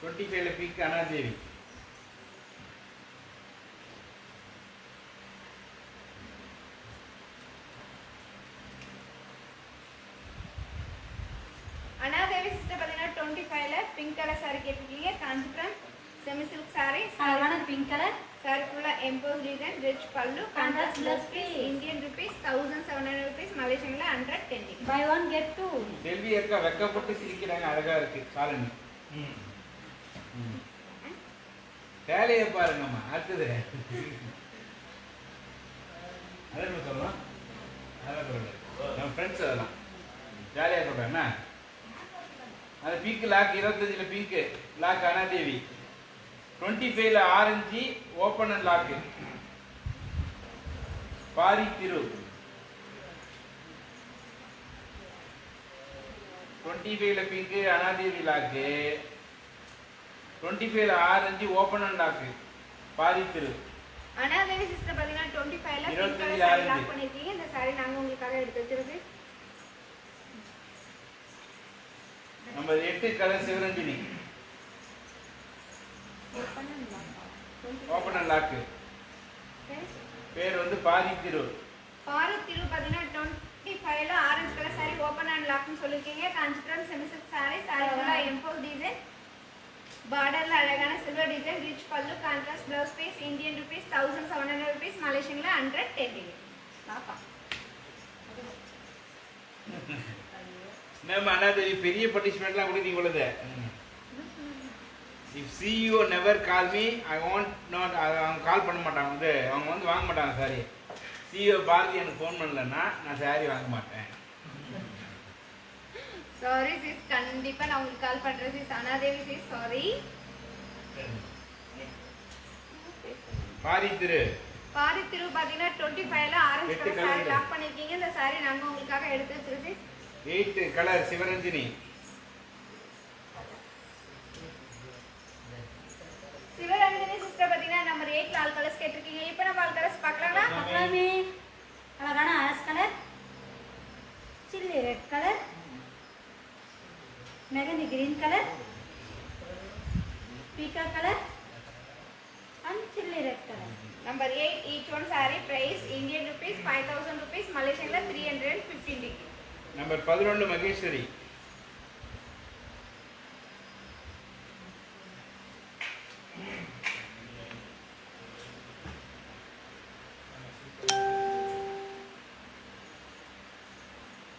25 ல pink Anadevi. அனாதேவி சிஸ்டர் பார்த்தீங்கன்னா 25 ல பிங்க் கலர் saree கேட்டிருக்கீங்க. காஞ்சிபுரம் செமி சில்க் saree, அழகான பிங்க் கலர், saree ஃபுல்லா emboss design, rich pallu, Contrast contrast plus blouse piece, piece. Indian rupees 1700 rupees, Malaysian 110 rupees. Buy one get two. Selvi அக்கா வெக்கப்பட்டு சிரிக்கிறாங்க, அழகா இருக்கு சாலனி. வேலையை பாருங்கம்மா. அடுத்தது அதான் சொல்லலாம், அதான் சொல்லல நம்ம ஃப்ரெண்ட்ஸ் அதெல்லாம் ஜாலியாக சொல்கிறேன்னா அது பிங்க் லாக் 25 ல பிங்க் லாக் அனாதேவி. 25 ல orange open and lock Pari Thiru. 25 ல பிங்க் அனாதேவி லாக்கு. 25 ல orange open and lock Pari Thiru. Anadevi sister பார்த்தீங்கன்னா 25 ல pink 25 colour saree orange. Lock பண்ணிருக்கீங்க. இந்த saree நாங்க உங்களுக்காக எடுத்து வச்சிருக்கு. Number 8 colour Sivaranjini open and lock. பேர் வந்து பாரி திரு. பாரத் திரு பார்த்தீங்கன்னா 25 ல orange colour saree open and லாக்னு சொல்லிருக்கீங்க. Kanchipuram semi silk saree, saree ஃபுல்லா எம்போஸ் டிசைன், பார்டர்ல அழகான சில்வர் டிசைன், ரிச் பல்லு, contrast blouse piece, Indian rupees 1700 rupees, Malaysian 110 rupees. பாப்பா நம்ம அனாதேவி பெரிய பனிஷ்மெண்ட்லாம் கொடுத்தீங்க உள்ளது. If CEO never call me I want not, அவங்க கால் பண்ண மாட்டாங்க, வந்து அவங்க வந்து வாங்க மாட்டாங்க சாரி. சிஇஓ பாரதி எனக்கு ஃபோன் பண்ணலன்னா நான் சாரி வாங்க மாட்டேன். சாரி சிஸ், கண்டிப்பா நான் உங்களுக்கு கால் பண்றேன் sis. Anadevi sis sorry. Pari Thiru Pari Thiru பார்த்தீங்கன்னா 25 ல ஆரஞ்சு எட்டு கலர் saree colour. லாக் பண்ணிருக்கீங்க. இந்த saree நாங்க உங்களுக்காக எடுத்து வச்சிருக்கு sis. 8 colour Sivaranjini. Sivaranjani sister பார்த்தீங்கன்னா நம்பர் 8 ல ஆல் கலர்ஸ் கேட்டிருக்கீங்க. இப்போ நம்ம ஆல் கலர்ஸ் பார்க்கலாமா? பார்க்கலாமே. அழகான ash colour, chilli red colour, mehndi green colour, பீக்கா colour and chilli red colour. Number 8 each one saree price Indian rupees 5000 rupees, Malaysian 315 rupees. Number 11 Maheswari.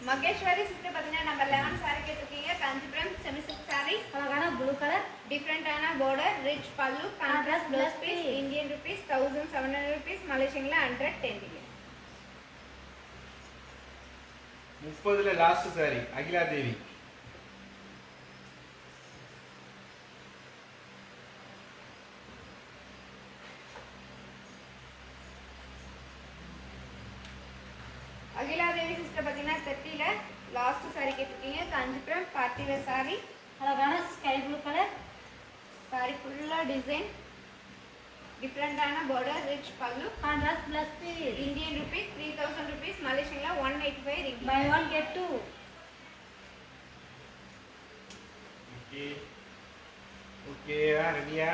Maheswari sister பார்த்தீங்கன்னா நம்பர் 11 saree கேட்டிருக்கீங்க. காஞ்சிபுரம் செமி சில்க் saree, அழகான ப்ளூ கலர், டிஃப்ரெண்டான border, rich pallu, contrast blouse piece, Indian rupees 1700 rupees, Malaysian 110 rupees. 30 ல last sari Akila Devi. Kanchipuram party wear sorry. அழகான ஸ்கை ப்ளூ கலர். சாரி ஃபுல்லாக டிசைன், டிஃப்ரெண்டான பார்டர், ரிச் பல்லு. Contrast plus piece. Indian rupees 3000 rupees, மலேசியன்ல 185 ringgit. Buy one get two. Okay okay, ரெடியா?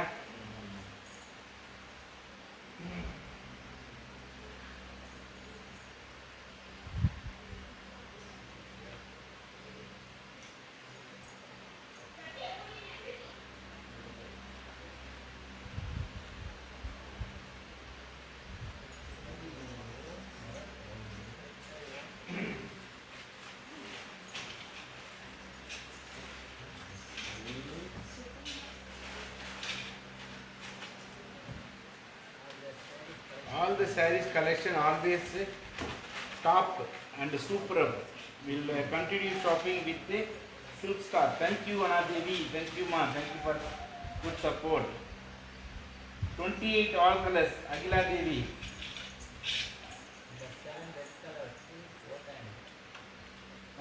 All the sarees collection always top and superb. We'll continue shopping with the Silk Star. Thank you, Anadevi. Thank you, ma. Thank you for good support. 28 all colors. Agila Devi.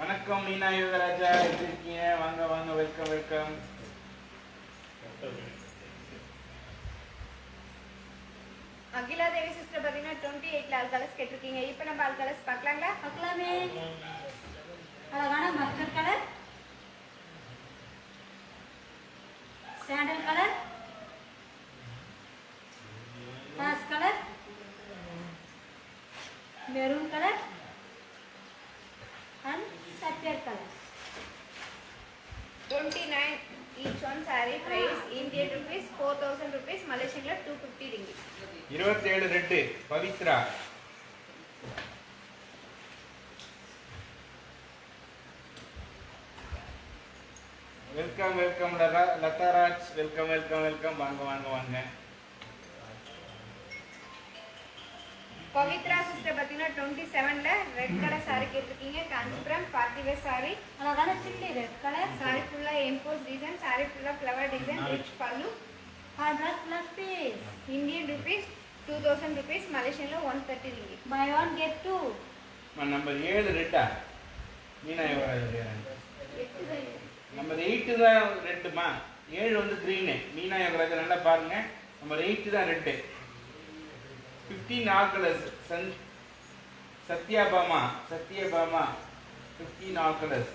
வணக்கம் மீனா யோகராஜா, எப்படி இருக்கீங்க? வாங்க வாங்க, வெல்கம் வெல்கம். அகிலா தேவி சிஸ்டர் பார்த்தீங்கன்னா 28 ஆல் கலர்ஸ் கேட்டிருக்கீங்க. இப்போ நம்ம ஆல் கலர்ஸ் பார்க்கலாங்களா? பார்க்கலாமே. அழகான mustard colour, sandal colour, Ross colour, maroon colour and sapphire colour. 29 each one saree price Indian rupees 4000 rupees, Malaysian 250 ringgit. 27 red Pavithra. Welcome welcome Latharaj, welcome welcome welcome. வாங்க வாங்க வாங்க. பவித்ரா சிஸ்டர் பார்த்தீங்கன்னா 27ல ரெட் கலர் saree கேட்டிருக்கீங்க. Kanchipuram party wear saree. அழகான சில்லி ரெட் கலர். saree ஃபுல்லாக எம்போஸ் டிசைன், saree ஃபுல்லாக ஃப்ளவர் டிசைன், ரிச் பல்லு. Contrast plus piece. Indian rupees 2000 rupees, மலேசியன்ல 130 ringgit. Buy one get two. Number 7 ரெட்டா? மீனா யோகராஜ். நம்பர் 8 தான் ரெட்டுமா, 7 வந்து கிரீனு. மீனா யோகராஜ் நல்லா பாருங்க, நம்பர் 8 தான் red. 15 all colours. Sathyabama 15 all colours.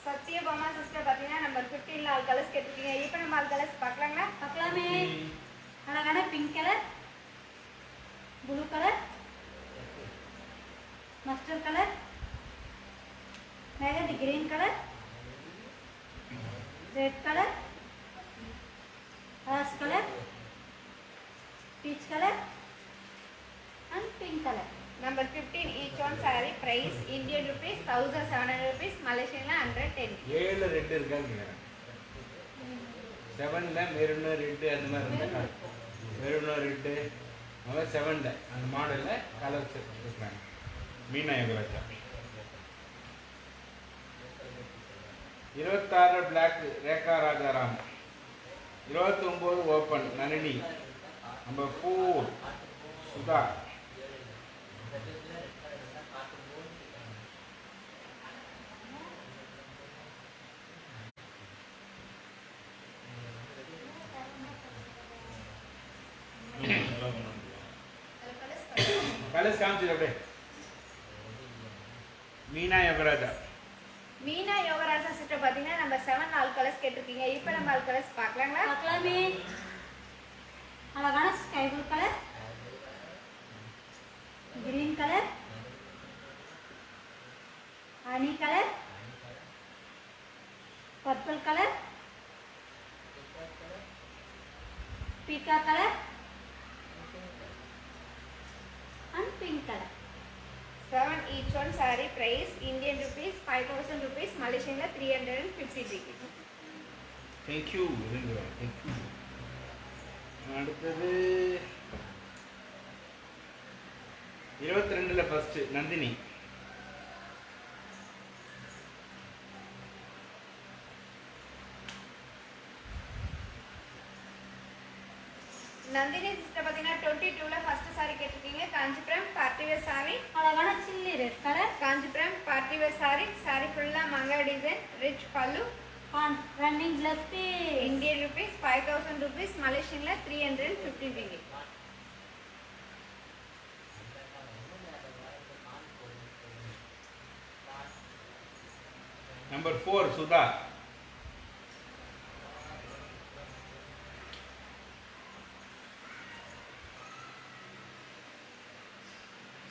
Sathyabama sister பார்த்தீங்கன்னா நம்பர் 15ல ஆல் கலர்ஸ் கேட்டிருக்கீங்க. இப்போ நம்ம ஆல் கலர்ஸ் பார்க்கலாங்களா? பார்க்கலாமே. அழகான pink colour, blue colour, mustard colour, mehndi green colour, red colour, Ross colour, peach colour and pink colour. Number 15 each one saree price Indian rupees 1700 rupees, மலேசியன்ல 110. 7 ரெட்டு இருக்காங்க. 7ல மெரூன் ரெட்டு அந்த மாதிரி இருந்தா மெரூன் ரெட்டு அவங்க 7ல அந்த மாடல்ல கலர்ஸ் இருக்காங்க. Meena Yogaraja. 26 black Rekha Rajaram. 29 open Nalini. Number 4 Sudha. Colours காமிச்சிரு அப்படியே. மீனா யோகராஜா. மீனா யோகராஜா சிஸ்டர் பார்த்தீங்கன்னா நம்ம 7 ஆல் கலர்ஸ் கேட்டிருக்கீங்க. இப்போ நம்ம ஆல் கலர்ஸ் பார்க்கலாங்களா? பார்க்கலாமே. அழகான sky blue colour, green colour, honey colour, purple colour, பீகா colour and pink color. 7 each one saree price Indian rupees 5000 rupees, மலேசியன்ல 350 ringgit. Thank you. Thank you. அடுத்தது 22ல ஃபர்ஸ்ட் நந்தினி. நந்தினி சிஸ்டர் பார்த்தீங்கன்னா 22ல ஃபர்ஸ்ட் சாரி கேட்டிருக்கீங்க. Kanchipuram party wear sorry. அழகான chilli red colour. Kanchipuram party wear saree. Saree ஃபுல்லா மங்கா டிசைன், ரிச் பல்லு. Running plus piece. Indian rupees 5000 rupees, மலேசியன்ல 315 ringgit. Number 4 Sudha.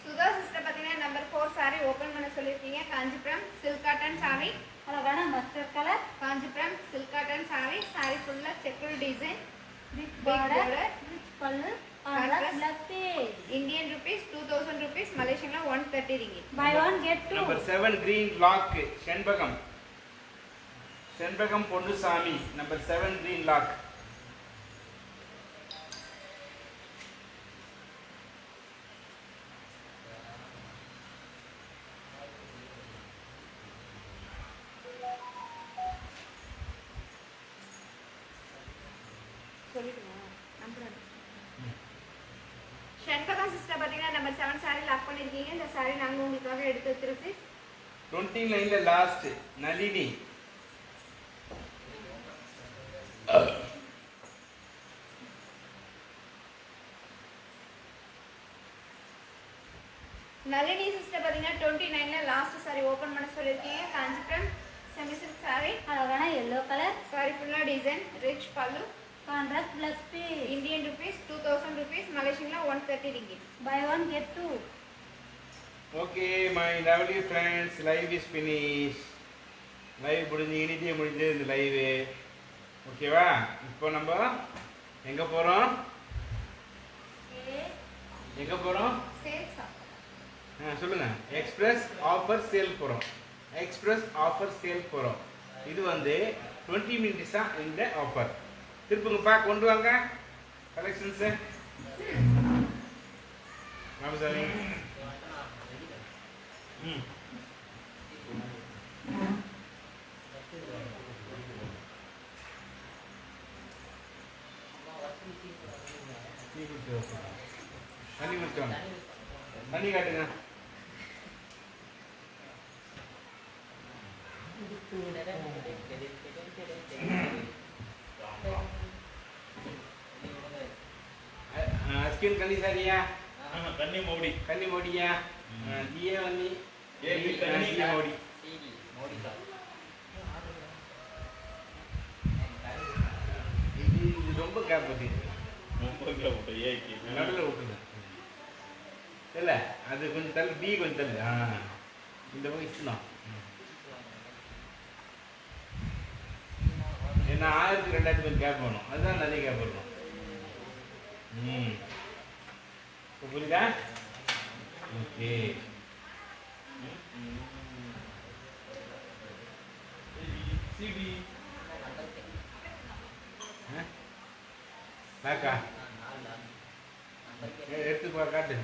Sudha sister பார்த்தீங்கன்னா நம்பர் 4 சாரி ஓபன் பண்ண சொல்லியிருக்கீங்க. Kanchipuram silk cotton saree. அழகான mustard colour. Kanchipuram silk cotton saree. Saree ஃபுல்லா checked design, big border, border, rich pallu, Contrast. Plus piece. Indian rupees 2000 rupees, மலேசியன்ல 130 ringgit. Buy one get two. Number 7 green lock Shenbagam. Shenbagam Ponnusamy. Number 7 green lock. சொல்லிடுங்க. நம்பர் ஷண்பகம் சிஸ்டர் பார்த்தீங்கன்னா நம்பர் 7 சாரி லாக் பண்ணிருக்கீங்க. இந்த சாரி நாங்க உங்களுக்காக எடுத்து வச்சிருக்கு. 29ல லாஸ்ட் நளினி. நளினி சிஸ்டர் பார்த்தீங்கன்னா 29ல லாஸ்ட் சாரி ஓபன் பண்ண சொல்லிருக்கீங்க. Kanchipuram semi silk saree. அழகான எல்லோ கலர். சாரி ஃபுல்லா டிசைன், ரிச் பல்லு. Contrast plus piece. Indian rupees 2000 rupees, மலேசியன்ல 130 ringgit. Buy one get two. Okay, my lovely friends, live is finished. Live முடிஞ்சு இனிதே முடிஞ்சது இந்த லைவு. ஓகேவா? இப்போ நம்ம எங்க போறோம்? எங்க போறோம்? சேல்ஸ் சொல்லுங்க. எக்ஸ்பிரஸ் ஆஃபர் சேல் போறோம். எக்ஸ்பிரஸ் ஆஃபர் சேல் போறோம். இது வந்து 20 மினிட்ஸா இந்த ஆஃபர். திருப்புங்கப்பா, கொண்டு வாங்க கலெக்ஷன்ஸ். ராமசாமி. தண்ணி குடிச்சோம். தண்ணி காட்டுங்க. स्किन कनी सारिया हां कन्नी मोड़ी मोडिया दिए वनी ये भी कन्नी मोड़ी मोड़ी का இது ரொம்ப கேப் வந்துது. ரொம்ப கேப் போட்டு ஏகி நடுல ஓடுங்க. இல்ல அது கொஞ்சம் தள்ளி பி கொஞ்சம் தள்ளி. இந்த பக்கம் இஸ்லாம். ஏன்னா 1000 2000 கொஞ்சம் கேப் வேணும். அதுதான் நிறைய கேப் வரும். புரியுதா? ஓகே. சிபி பாக்கா எடுத்து பா காட்டு.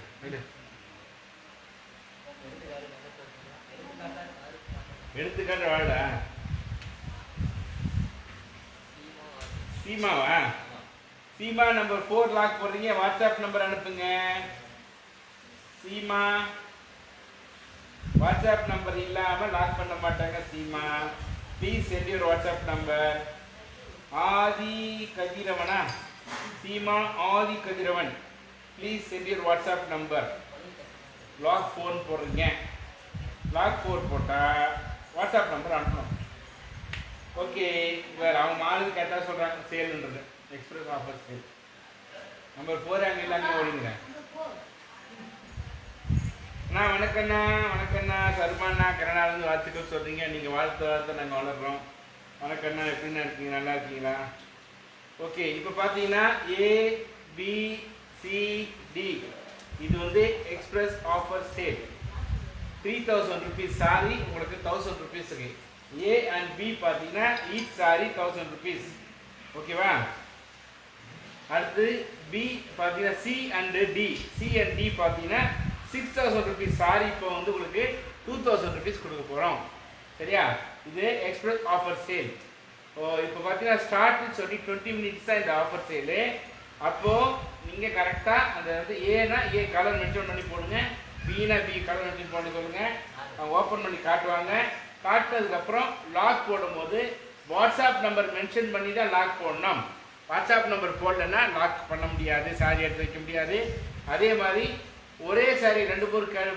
எடுத்துக்காட்டு வாடா. சீமாவா? சீமா நம்பர் 4 லாக் போடுறீங்க. வாட்ஸ்அப் நம்பர் அனுப்புங்க. சீமா வாட்ஸ்அப் நம்பர் இல்லாம லாக் பண்ண மாட்டாங்க. Seema please send your WhatsApp number. Adhi கதிரவனா? Seema Adhi Kathiravan please send your WhatsApp number. Lock 4 போடுறீங்க. லாக் 4 போட்டா வாட்ஸ்அப் நம்பர் அனுப்பணும். ஓகே. வேறு அவங்க ஆளுக்கு கேட்டால் சொல்கிறாங்க சேல்ன்றது. Express offer sale. நம்பர் 4 அங்கே எல்லாமே ஓடிங்க. அண்ணா வணக்கண்ணா. வணக்கண்ணா. சர்மாண்ணா கனடாலேருந்து வாழ்த்துக்கள் சொல்கிறீங்க. நீங்கள் வாழ்த்த நாங்கள் வளர்கிறோம். வணக்கண்ணா. எப்படின்னா இருக்கீங்க? நல்லா இருக்கீங்களா? ஓகே. இப்போ பார்த்தீங்கன்னா ABCD இது வந்து express offer sale. 3000 rupees sorry உங்களுக்கு 1000 rupees இருக்கு. A and B பார்த்தீங்கன்னா ஈச் சாரி 1000 rupees. ஓகேவா? அடுத்து B பார்த்தீங்கன்னா C and D பார்த்தீங்கன்னா 6000 rupees சாரி இப்போ வந்து உங்களுக்கு 2000 rupees கொடுக்க போகிறோம். சரியா? இது எக்ஸ்பிரஸ் ஆஃபர் சேல். இப்போ பார்த்தீங்கன்னா ஸ்டார்ட்னு சொல்லி 20 மினிட்ஸ் தான் இந்த ஆஃபர் சேலு. அப்போது இங்கே கரெக்டாக அந்த வந்து ஏனா ஏ கலர் மென்ஷன் பண்ணி போடுங்க, பினா பி கலர் மென்ஷன் பண்ணி சொல்லுங்க. அவங்க ஓப்பன் பண்ணி காட்டுவாங்க. காட்டினதுக்கப்புறம் லாக் போடும்போது வாட்ஸ்அப் நம்பர் மென்ஷன் பண்ணி தான் லாக் போடணும். வாட்ஸ்அப் நம்பர் போடலைன்னா லாக் பண்ண முடியாது, சாரி எடுத்து வைக்க முடியாது. அதே மாதிரி ஒரே சாரி 2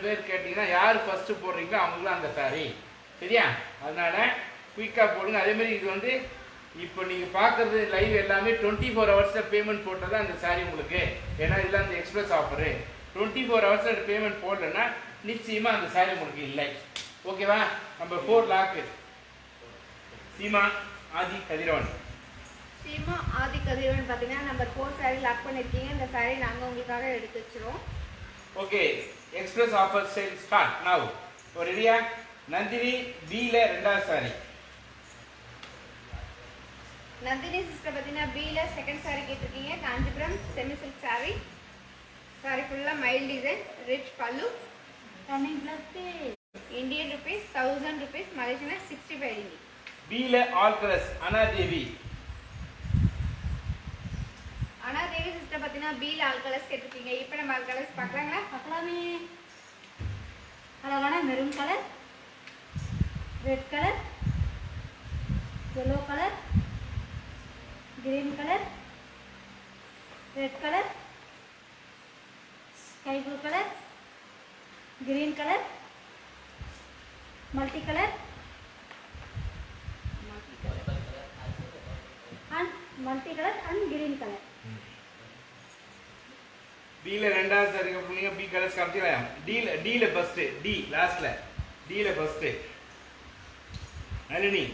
பேர் கேட்டிங்கன்னா யார் ஃபஸ்ட்டு போடுறீங்களோ அவங்களும் அந்த சாரி. சரியா? அதனால குயிக்காக போடுங்க. அதேமாதிரி இது வந்து இப்போ நீங்கள் பார்க்குறது லைவ் எல்லாமே 24 ஹவர்ஸில் பேமெண்ட் போட்டால் தான் அந்த சாரி உங்களுக்கு. ஏன்னா இதெல்லாம் அந்த எக்ஸ்பிரஸ் ஆஃபரு. 24 ஹவர்ஸில் பேமெண்ட் போடலைன்னா நிச்சயமாக அந்த சாரி உங்களுக்கு இல்லை. ஓகேவா? நம்பர் 4 லாக்கு சீமா ஆதி கதிரவன். சீமா ஆதி கதிரவன் பார்த்தீங்கன்னா நம்பர் 4 சாரி லாக் பண்ணியிருக்கீங்க. இந்த சாரி நாங்கள் உங்களுக்காக எடுத்து வச்சிருவோம். Okay, express offer sale start now. ஒரு ரெடியா? நந்தினி பியில் 2வது சாரி. நந்தினி சிஸ்டர் பார்த்தீங்கன்னா பியில் 2nd சாரி கேட்டிருக்கீங்க. Kanchipuram semi silk saree. சாரி ஃபுல்லாக மைல்ட் டிசைன், ரிச் பல்லு, running blouse piece. Indian rupees 1000 rupees, மலேசியனா 65 ringgit. பியில் all colours Anadevi. Anadevi sister பார்த்தீங்கன்னா பியில் ஆல் கலர்ஸ் கேட்டிருக்கீங்க. இப்போ நம்ம ஆல் கலர்ஸ் பார்க்கலாங்களா? பார்க்கலாமே. அழகான maroon colour, red colour, yellow colour, green colour, red colour, sky blue colour, green colour, multi colour and green colour. பியில் 2வது சாரி பண்ணீங்க. பி கலர்ஸ் காமிச்சிக்கலாம். டியில் ஃபஸ்ட்டு, டி லாஸ்ட்டில், டியில் ஃபஸ்ட்டு நளினி.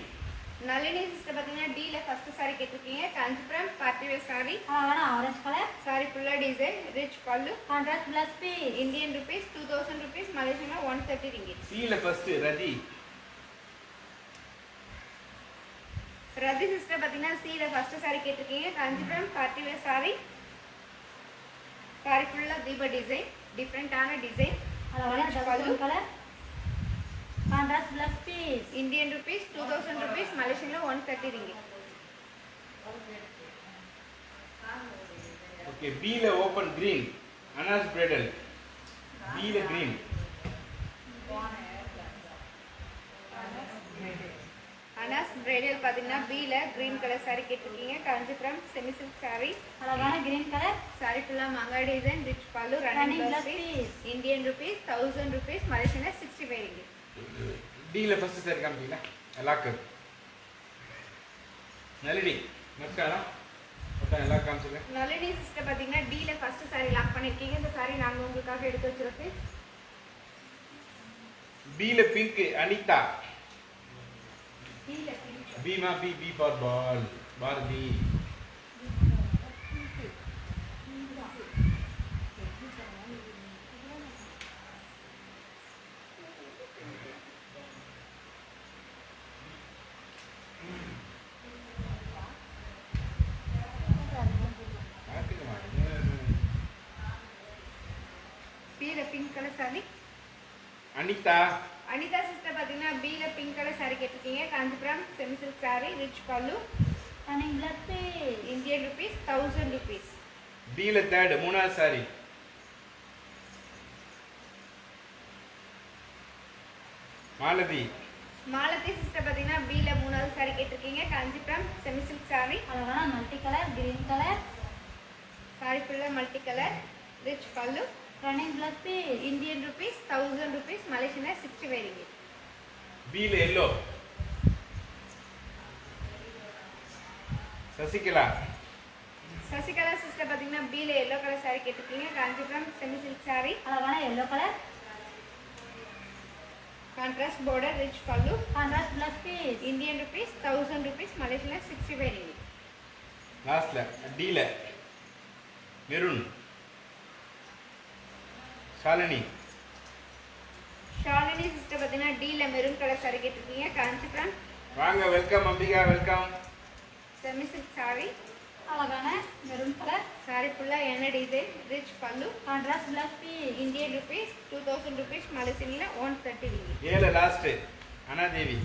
நளினி சிஸ்டர் பார்த்தீங்கன்னா டியில் ஃபர்ஸ்ட் சாரி கேட்டிருக்கீங்க. Kanchipuram party wear sorry. அழகான ஆரஞ்சு கலர், சாரி ஃபுல்லாக டிசைன், ரிச் பல்லு, contrast blouse piece. Indian rupees 2000 rupees, மலேசியனா 130 ringgit. சியில் ஃபஸ்ட்டு ரதி. ரதி சிஸ்டர் பார்த்தீங்கன்னா சியில் ஃபர்ஸ்ட் சாரி கேட்டிருக்கீங்க. Kanchipuram party wear saree. சாரி ஃபுல்லாக தீப டிசைன், டிஃப்ரெண்ட்டான டிசைன், அழகான double colour, contrast blouse piece. Indian rupees 2000 rupees, மலேசியனா 130 ringgit. ஓகே, பியில் ஓப்பன் கிரீன் அனாஸ் பிரைடல். பியில் கிரீன். அனாஸ் பிரைடல் பார்த்தீங்கன்னா பியில் கிரீன் கலர் சாரி கேட்டிருக்கீங்க. Kanchipuram semi silk saree. அழகான கிரீன் கலர், சாரி ஃபுல்லாக மங்கா டிசைன், ரிச் பல்லு, running running blouse blouse piece. Indian rupees 1000 rupees, மலேசியனா 65 ringgit. டியில் ஃபஸ்ட்டு சாரி காமிச்சிங்களா? லாக்கு நளினி நெக்ஸ்ட் எல்லாம் காமிச்சுங்க. நளினி சிஸ்டர் பார்த்தீங்கன்னா டியில் ஃபர்ஸ்ட் சாரி லாக் பண்ணியிருக்கீங்க. இந்த சாரி நாங்கள் உங்களுக்காக எடுத்து வச்சிருக்கோம். பியில் பிங்க் அனிதா. டியில் Bheema B for ball Bharathi. பியில் pink colour saree. Anitha. Anitha sister பார்த்தீங்கன்னா பியில் பிங்க் கலர் சாரி கேட்டிருக்கீங்க. Kanchipuram semi silk saree, rich பல்லு, running blouse piece. Indian rupees 1000 rupees. பியில் 3வது சாரி. மாலதி. மாலதி சிஸ்டர் பார்த்தீங்கன்னா பியில் 3வது சாரி கேட்டிருக்கீங்க. Kanchipuram semi silk saree. அழகான multi colour, green colour, sorry ஃபுல்லாக மல்டி கலர், ரிச் பல்லு, running blouse piece. Indian rupees 1000 rupees, மலேசியனா 65 ringgit. பியில் எல்லோ. சசிகலா. சசிகலா சிஸ்டர் பார்த்தீங்கன்னா பியில் எல்லோ கலர் சாரி கேட்டிருக்கீங்க. Kanchipuram semi silk saree. அழகான yellow colour, contrast border, rich பல்லு, contrast blouse piece. Indian rupees 1000 rupees, மலேசியனா 65 ringgit. லாஸ்ட்ல டியில் மெரூன். ஷாலினி. ஷாலினி சிஸ்டர் பார்த்தீங்கன்னா டியில் மெரூன் கலர் சாரி கேட்டிருக்கீங்க. காஞ்சிபுரம் வாங்க, welcome Ambika, welcome. Semi silk saree. அழகான மெரூன் கலர், சாரி ஃபுல்லாக என்ன டிசைன், ரிச் பல்லு, contrast blouse piece. Indian rupees 2000 rupees, மலேசியனா 130 ringgit. 7 last Anadevi.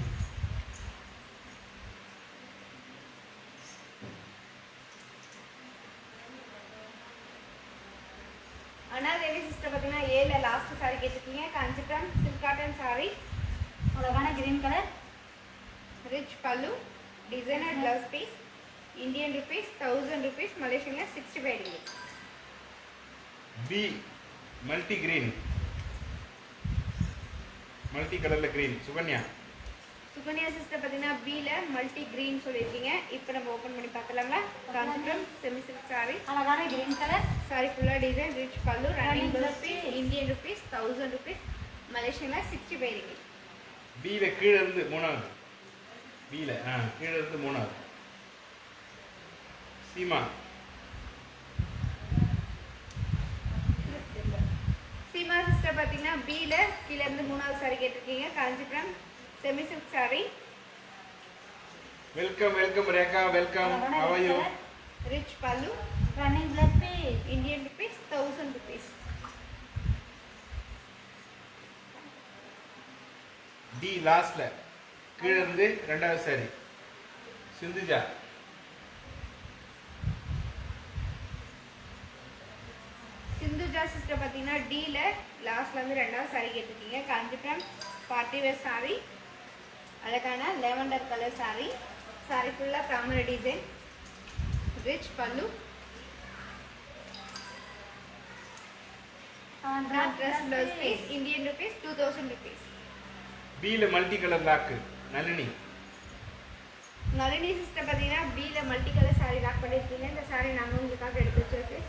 Anadevi sister பார்த்தீங்கன்னா ஏல லாஸ்ட் சாரி கேட்டிருக்கீங்க காஞ்சிபுரம் சில்க் காட்டன் சாரி அழகான கிரீன் கலர். ரிச் பல்லு designer blouse piece Indian rupees 1000 rupees மலேசியன்ல 65 ringgit. B multi green, multi கலர்ல கிரீன். சுகன்யா சுகன்யா சிஸ்டர் பார்த்தீங்கன்னா பில மல்டி கிரீன் சொல்லியிருக்கீங்க. இப்போ நம்ம ஓப்பன் பண்ணி பார்க்கலாங்களா? காஞ்சிபுரம் செமி சில்க் சாரி அழகான கிரீன் கலர். சாரி ஃபுல்லாக டிசைன் ரிச் பல்லு running blouse piece Indian rupees 1000 rupees மலேசியன்ல 65 ringgit. பில கீழே இருந்து மூணாவது. பில கீழே இருந்து மூணாவது. சீமா சீமா சிஸ்டர் பார்த்தீங்கன்னா பில கீழே இருந்து மூணாவது சாரி கேட்டிருக்கீங்க Kanchipuram semi silk saree welcome welcome Rekha welcome. How are you? Rich பல்லு running plus piece. Indian rupees 1000 rupees. D லாஸ்ட்ல கீழே இருந்து ரெண்டாவது சாரி சிந்துஜா. சிந்துஜா சிஸ்டர் பார்த்தீங்கன்னா டில லாஸ்ட்ல இருந்து ரெண்டாவது சாரி கேட்டிருக்கீங்க காஞ்சிபுரம் பார்ட்டி வேர் சாரி அழகான லெவண்டர் கலர் சாரி சாரி ஃபுல்லாக தாமரை டிசைன் ரிச் பல்லு dress blouse piece Indian rupees 2000 rupees. பில multi colour lock Nalini. Nalini sister பார்த்தீங்கன்னா பில மல்டி கலர் சாரி லாக் பண்ணியிருக்கீங்க. இந்த சாரி நாங்கள் உங்களுக்காக எடுத்து வச்சிருக்கு.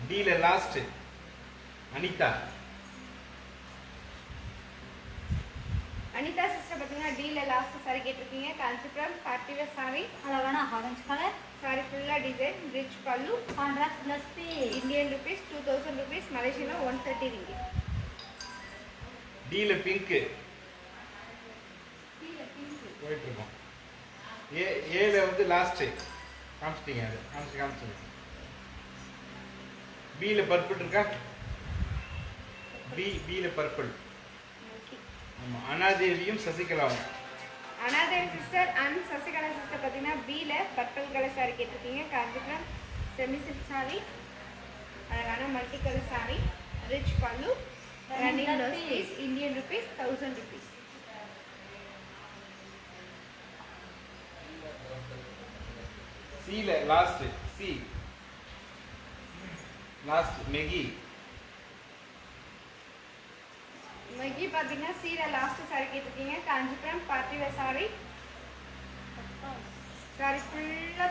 டில லாஸ்ட் அனிதா. அனிதா சிஸ்டர் பார்த்தீங்கன்னா டில லாஸ்ட் சாரி கேட்டிருக்கீங்க காஞ்சிபுரம் பார்ட்டி வேர் சாரி அழகான ஆரஞ்சு கலர். சாரி ஃபுல்லாக டிசைன் ரிச் பல்லு contrast plus piece. Indian rupees 2000 rupees மலேசியன்ல 130 ringgit. டில பிங்க் போயிட்டு இருக்கோம். ஏல வந்து லாஸ்ட் காமிச்சிட்டீங்க. அது காமிச்சு பில பர்பிள் இருக்கா? பில பர்பிள். ஆமா அனாதேவியும் சசிகலாவும். Anadevi sister and Sasikala sister பார்த்தீங்கன்னா பில பர்பிள் கலர் சாரி கேட்டிருக்கீங்க காஞ்சிபுரம் செமி சில்க் சாரி அழகான மல்டி கலர் சாரி ரிச் பல்லு running blouse piece Indian rupees 1000 rupees. சில last C last Maggie. Maggie பார்த்தீங்கன்னா சீல லாஸ்ட் சாரி கேட்டிருக்கீங்க காஞ்சிபுரம் பார்ட்டி வேர் சாரி சாரி ஃபுல்லாக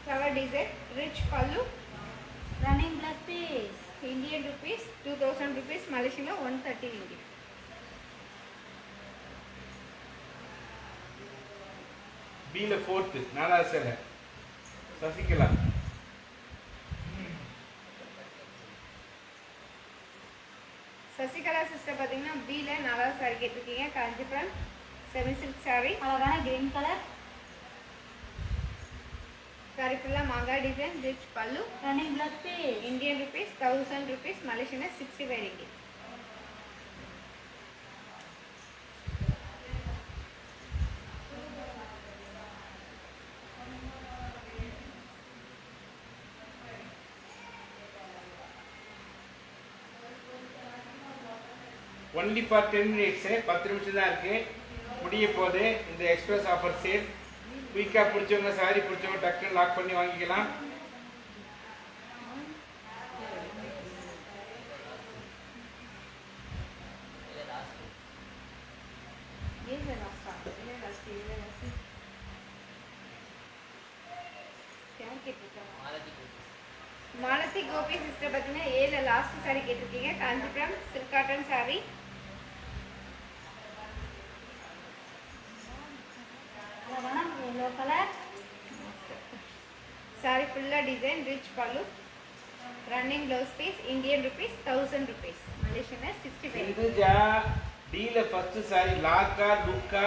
ஃப்ளவர் டிசைன் ரிச் பல்லு running plus piece. Indian rupees 2000 rupees மலேசியன்ல 130 ringgit. பில ஃபோர்த் நாலாவது சேலை சசிகலா. சசிகலா சிஸ்டர் பார்த்தீங்கன்னா பில நாலாவது சாரி கேட்டிருக்கீங்க காஞ்சிபுரம் செமி சில்க் சாரி அழகான கிரீன் கலர். சாரி ஃபுல்லாக மாங்காய் டிசைன் ரிச் பல்லு running plus piece. Indian rupees 1000 rupees மலேசியன்ல 65 ringgit. ஒன்லி ஃபார் 10 minutes 10 நிமிஷம் தான் இருக்கு முடிய போகுது இந்த எக்ஸ்பிரஸ் ஆஃபர் சேல். குயிக்காக பிடிச்சவங்க சாரி பிடிச்சவங்க டக்குன்னு லாக் பண்ணி வாங்கிக்கலாம். மாலதி கோபி சிஸ்டர் பார்த்தீங்கன்னா ஏல லாஸ்ட் சாரி கேட்டிருக்கீங்க காஞ்சிபுரம் சில்க் காட்டன் சாரி அழகான yellow கலர். சாரி ஃபுல்லாக டிசைன் ரிச் பல்லு running blouse piece Indian rupees 1000 rupees மலேசியன்ல 65. சிந்துஜா டீல ஃபர்ஸ்ட் சாரி லாக்கா லுக்கா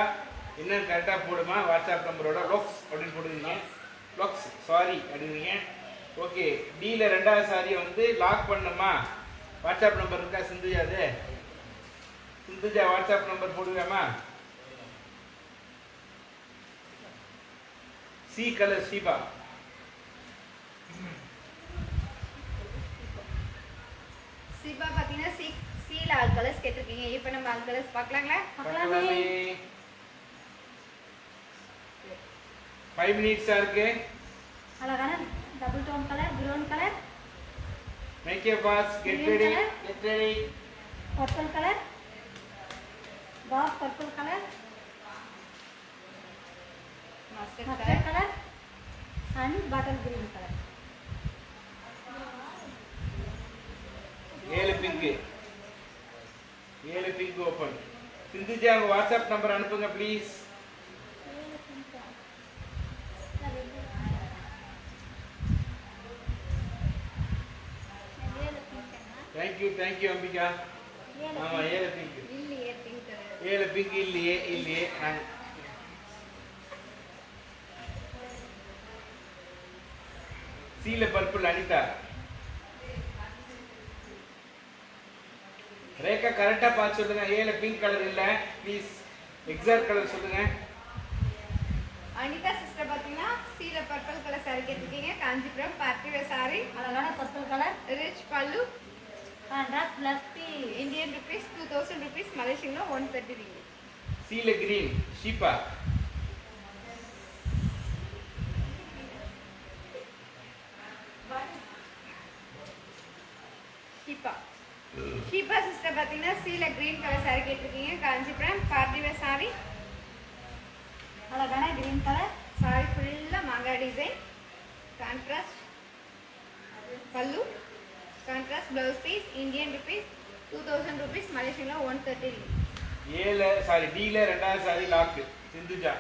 என்னன்னு கரெக்டாக போடுமா வாட்ஸ்அப் நம்பரோட லொக்ஸ் அப்படின்னு போடுவீங்க. லொக்ஸ் சாரி அப்படிங்க. ஓகே டீல ரெண்டாவது சாரியை வந்து லாக் பண்ணுமா வாட்ஸ்அப் நம்பர் இருக்கா சிந்துஜா? அது சிந்துஜா வாட்ஸ்அப் நம்பர் போடுவேமா? सी कलर शीबा சிபா பார்த்தீங்கன்னா சீல ஆல் கலர்ஸ் கேட்டிருக்கீங்க. இப்போ நம்ம ஆல் கலர்ஸ் பார்க்கலாங்களா? பார்க்கலாமே. 5 minutes இருக்கு. அழகான double tone colour, brown colour, Make your fast. Get Green ready. color. Get ready. Purple colour, dark purple colour, mustard mustard colour, colour and bottle green colour. 7 pink. 7 pink open. Sindhuja உங்க வாட்ஸ்அப் நம்பர் அனுப்புங்க ப்ளீஸ். Thank you Ambika. ஆமா 7 pink. இல்லையே பிங்க் கலர். 7 pink இல்லையே நான் சீல பர்பிள் அனிதா. ரேகா கரெக்டா பார்த்து சொல்லுங்க. 7 பிங்க் கலர் இல்ல ப்ளீஸ் எக்ஸாக்ட் கலர் சொல்லுங்க. அனிதா சிஸ்டர் பார்த்தீங்கன்னா சீல பர்பிள் கலர் saree கேட்டிருக்கீங்க. காஞ்சிபுரம் பார்ட்டி வேர் saree, அழகான பர்பிள் கலர், ரிச் பல்லு, contrast blouse piece. Indian rupees 2000 rupees, மலேசியன்ல 130 ringgit. சீல கிரீன் ஷீபா. ஷீபா சிஸ்டர் பார்த்தீங்கன்னா சீல கிரீன் கலர் saree கேட்டிருக்கீங்க. காஞ்சிபுரம் பார்ட்டி வேர் saree, அழகான கிரீன் கலர், saree ஃபுல்லாக மாங்காய் டிசைன், கான்ட்ராஸ்ட் பல்லு, contrast blouse piece, Indian rupees 2000 rupees, மலேசியன்ல 130 ringgit. டீல ரெண்டாவது சாரி லாக் சிந்துஜா.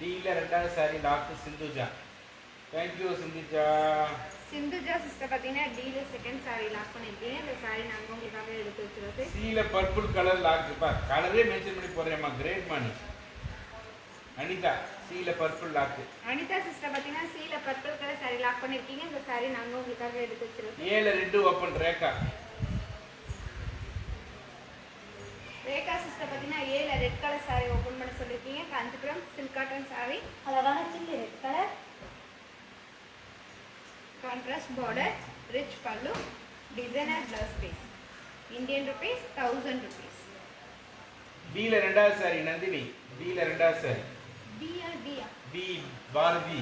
டீல ரெண்டாவது saree lock Sindhuja. Thank you Sindhuja. Sindhuja sister பார்த்தீங்கன்னா டீல செகண்ட் saree லாக் பண்ணியிருக்கீங்க. இந்த saree நாங்கள் உங்களுக்காக எடுத்து வச்சுருக்கோம். சீல பர்பிள் கலர் லாக் பா கலரே மென்ஷன் பண்ணி போறேம்மா. கிரேட் மணி அனிதா. சீல பர்பிள் லாக். அனிதா சிஸ்டர் பார்த்தீங்கன்னா சீல பர்பிள் கலர் saree லாக் பண்ணியிருக்கீங்க. இந்த saree நாங்கள் உங்களுக்காக எடுத்து வச்சுருக்கோம். 7 red open Rekha. Rekha sister பார்த்தீங்கன்னா 7 ரெட் கலர் saree ஓப்பன் பண்ண சொல்லியிருக்கீங்க. காஞ்சிபுரம் சில்க் காட்டன் saree, அழகான chilli red colour, contrast border, rich பல்லு, designer blouse piece, Indian rupees 1000 rupees. டீல ரெண்டாவது சாரி நந்தினி. டீல ரெண்டாவது சாரி டியா டி பாரதி.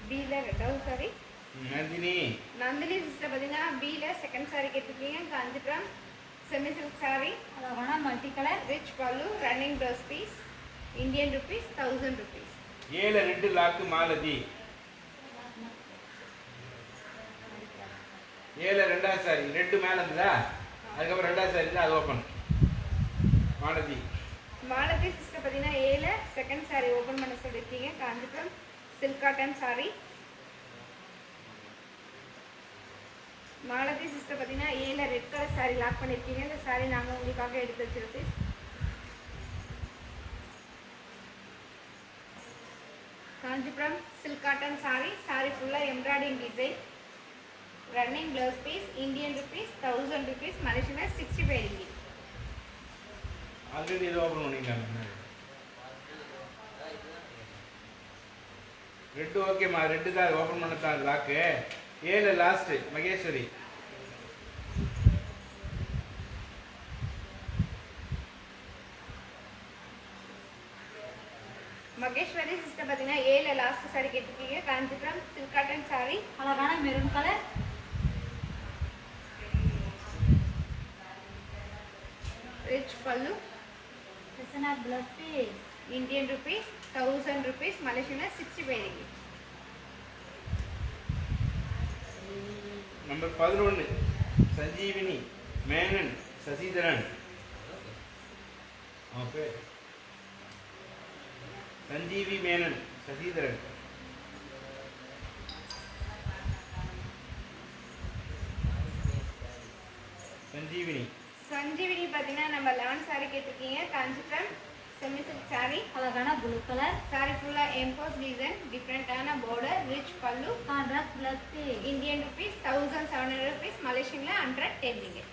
பில ரெண்டாவது saree. நந்தினி. நந்தினி சிஸ்டர் பார்த்தீங்கன்னா பில செகண்ட் saree கேட்டிருக்கீங்க. காஞ்சிபுரம் செமி சில்க் saree, அழகான மல்டி கலர், ரிச் பல்லு, running blouse piece, Indian rupees 1000 rupees. 7 red lock Malathi. 7 ரெண்டாவது சாரி ரெட் மேல இருந்ததா, அதுக்கப்புறம் ரெண்டாவது சாரி தான் அது ஓப்பன் மாலதி. மாலதி சிஸ்டர் பார்த்தீங்கன்னா 7 செகண்ட் saree ஓப்பன் பண்ண சொல்லியிருக்கீங்க. Kanchipuram silk cotton saree. Malathi sister பார்த்தீங்கன்னா 7 ரெட் கலர் saree லாக் பண்ணியிருக்கீங்க. இந்த saree நாங்கள் உங்களுக்காக எடுத்து வச்சிருக்கோம். காஞ்சிபுரம் சில்க் காட்டன் saree ஃபுல்லாக embroidery design, running blouse piece, Indian rupees 1000 rupees, மலேசியன்ல 65 ringgit. ஆல்ரெடி இது ஓப்பன் பண்ணிட்டாங்க. ரெட் ஓகேம்மா. ரெட்டு தான் ஓப்பன் பண்ணத்தான் lock. 7 last Maheswari. Maheswari sister பார்த்தீங்கன்னா 7 லாஸ்ட் saree கேட்டிருக்கீங்க. காஞ்சிபுரம் சில்க் காட்டன் saree, அழகான மெரூன் கலர், ரிச் பல்லு, designer blouse piece, Indian rupees 1000 rupees, மலேசியன்ல 65 ringgit. Number 11 Sanjeevini Menon Sasidharan. Okay Sanjeevi Menon Sasitharan. Sanjeevani. Sanjeevini பார்த்தீங்கன்னா நம்ம 11 saree கேட்டிருக்கீங்க. காஞ்சிபுரம் செமி சில்க் saree, அழகான ப்ளூ கலர், saree ஃபுல்லாக எம்போஸ் டிசைன், டிஃப்ரெண்ட்டான border, ரிச் பல்லு, contrast blouse piece. Indian rupees 1700 rupees, மலேசியன்ல 110 ringgit.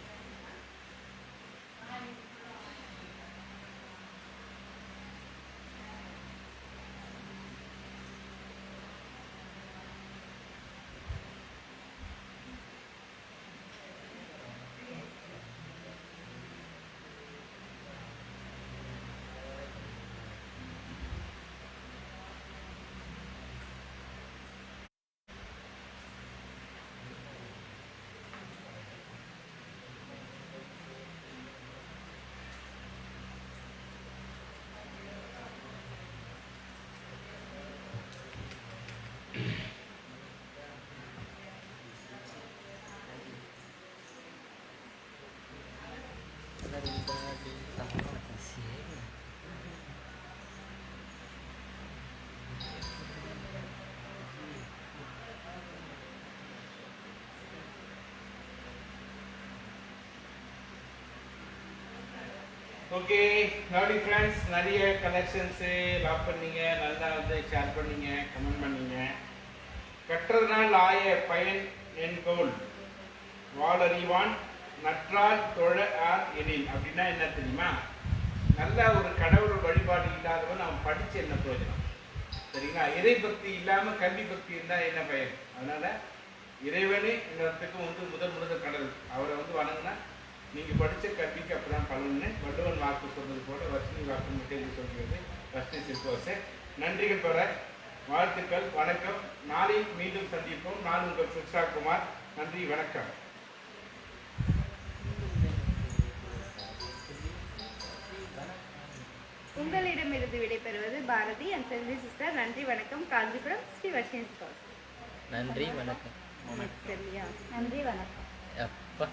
ஓகே ஹாடி ஃப்ரெண்ட்ஸ், நிறைய கலெக்ஷன்ஸு லவ் பண்ணீங்க, நல்லா வந்து ஷேர் பண்ணீங்க, கமெண்ட் பண்ணீங்க. கற்றதனால் ஆய பயன் என்கோள் வாழறிவான் நற்றால் தொழ ஆர் எனின் அப்படின்னா என்ன தெரியுமா? நல்ல ஒரு கடவுள் வழிபாடு இல்லாதவன் அவன் படிச்சு என்ன பிரயோஜனம்? சரிங்களா? இறை பக்தி இல்லாமல் கல்வி பக்தி இருந்தால் என்ன பயன்? அதனால இறைவனே இடத்துக்கு வந்து முதல் கடவுள், அவரை வந்து வணங்கினா நீங்கள் படித்த கல்விக்கு அப்புறம் பலன்னு வள்ளுவன் வாக்கு சொன்னது போல வர்ஷினி வாக்கு மட்டும் சொல்கிறது. வர்ஷினி சிற்போசை நன்றிகள் பெற வாழ்த்துக்கள், வணக்கம். நாளை மீண்டும் சந்திப்போம். நான் உங்கள் சுஷ்ரா குமார். நன்றி, வணக்கம். உங்களிடமிருந்து விடைபெறுவது பாரதி அண்ட் செல்வி சிஸ்டர். நன்றி, வணக்கம். காஞ்சிபுரம் ஸ்ரீ வர்ஷினி சிற்போசை. நன்றி வணக்கம். சரியா? நன்றி வணக்கம். அப்பா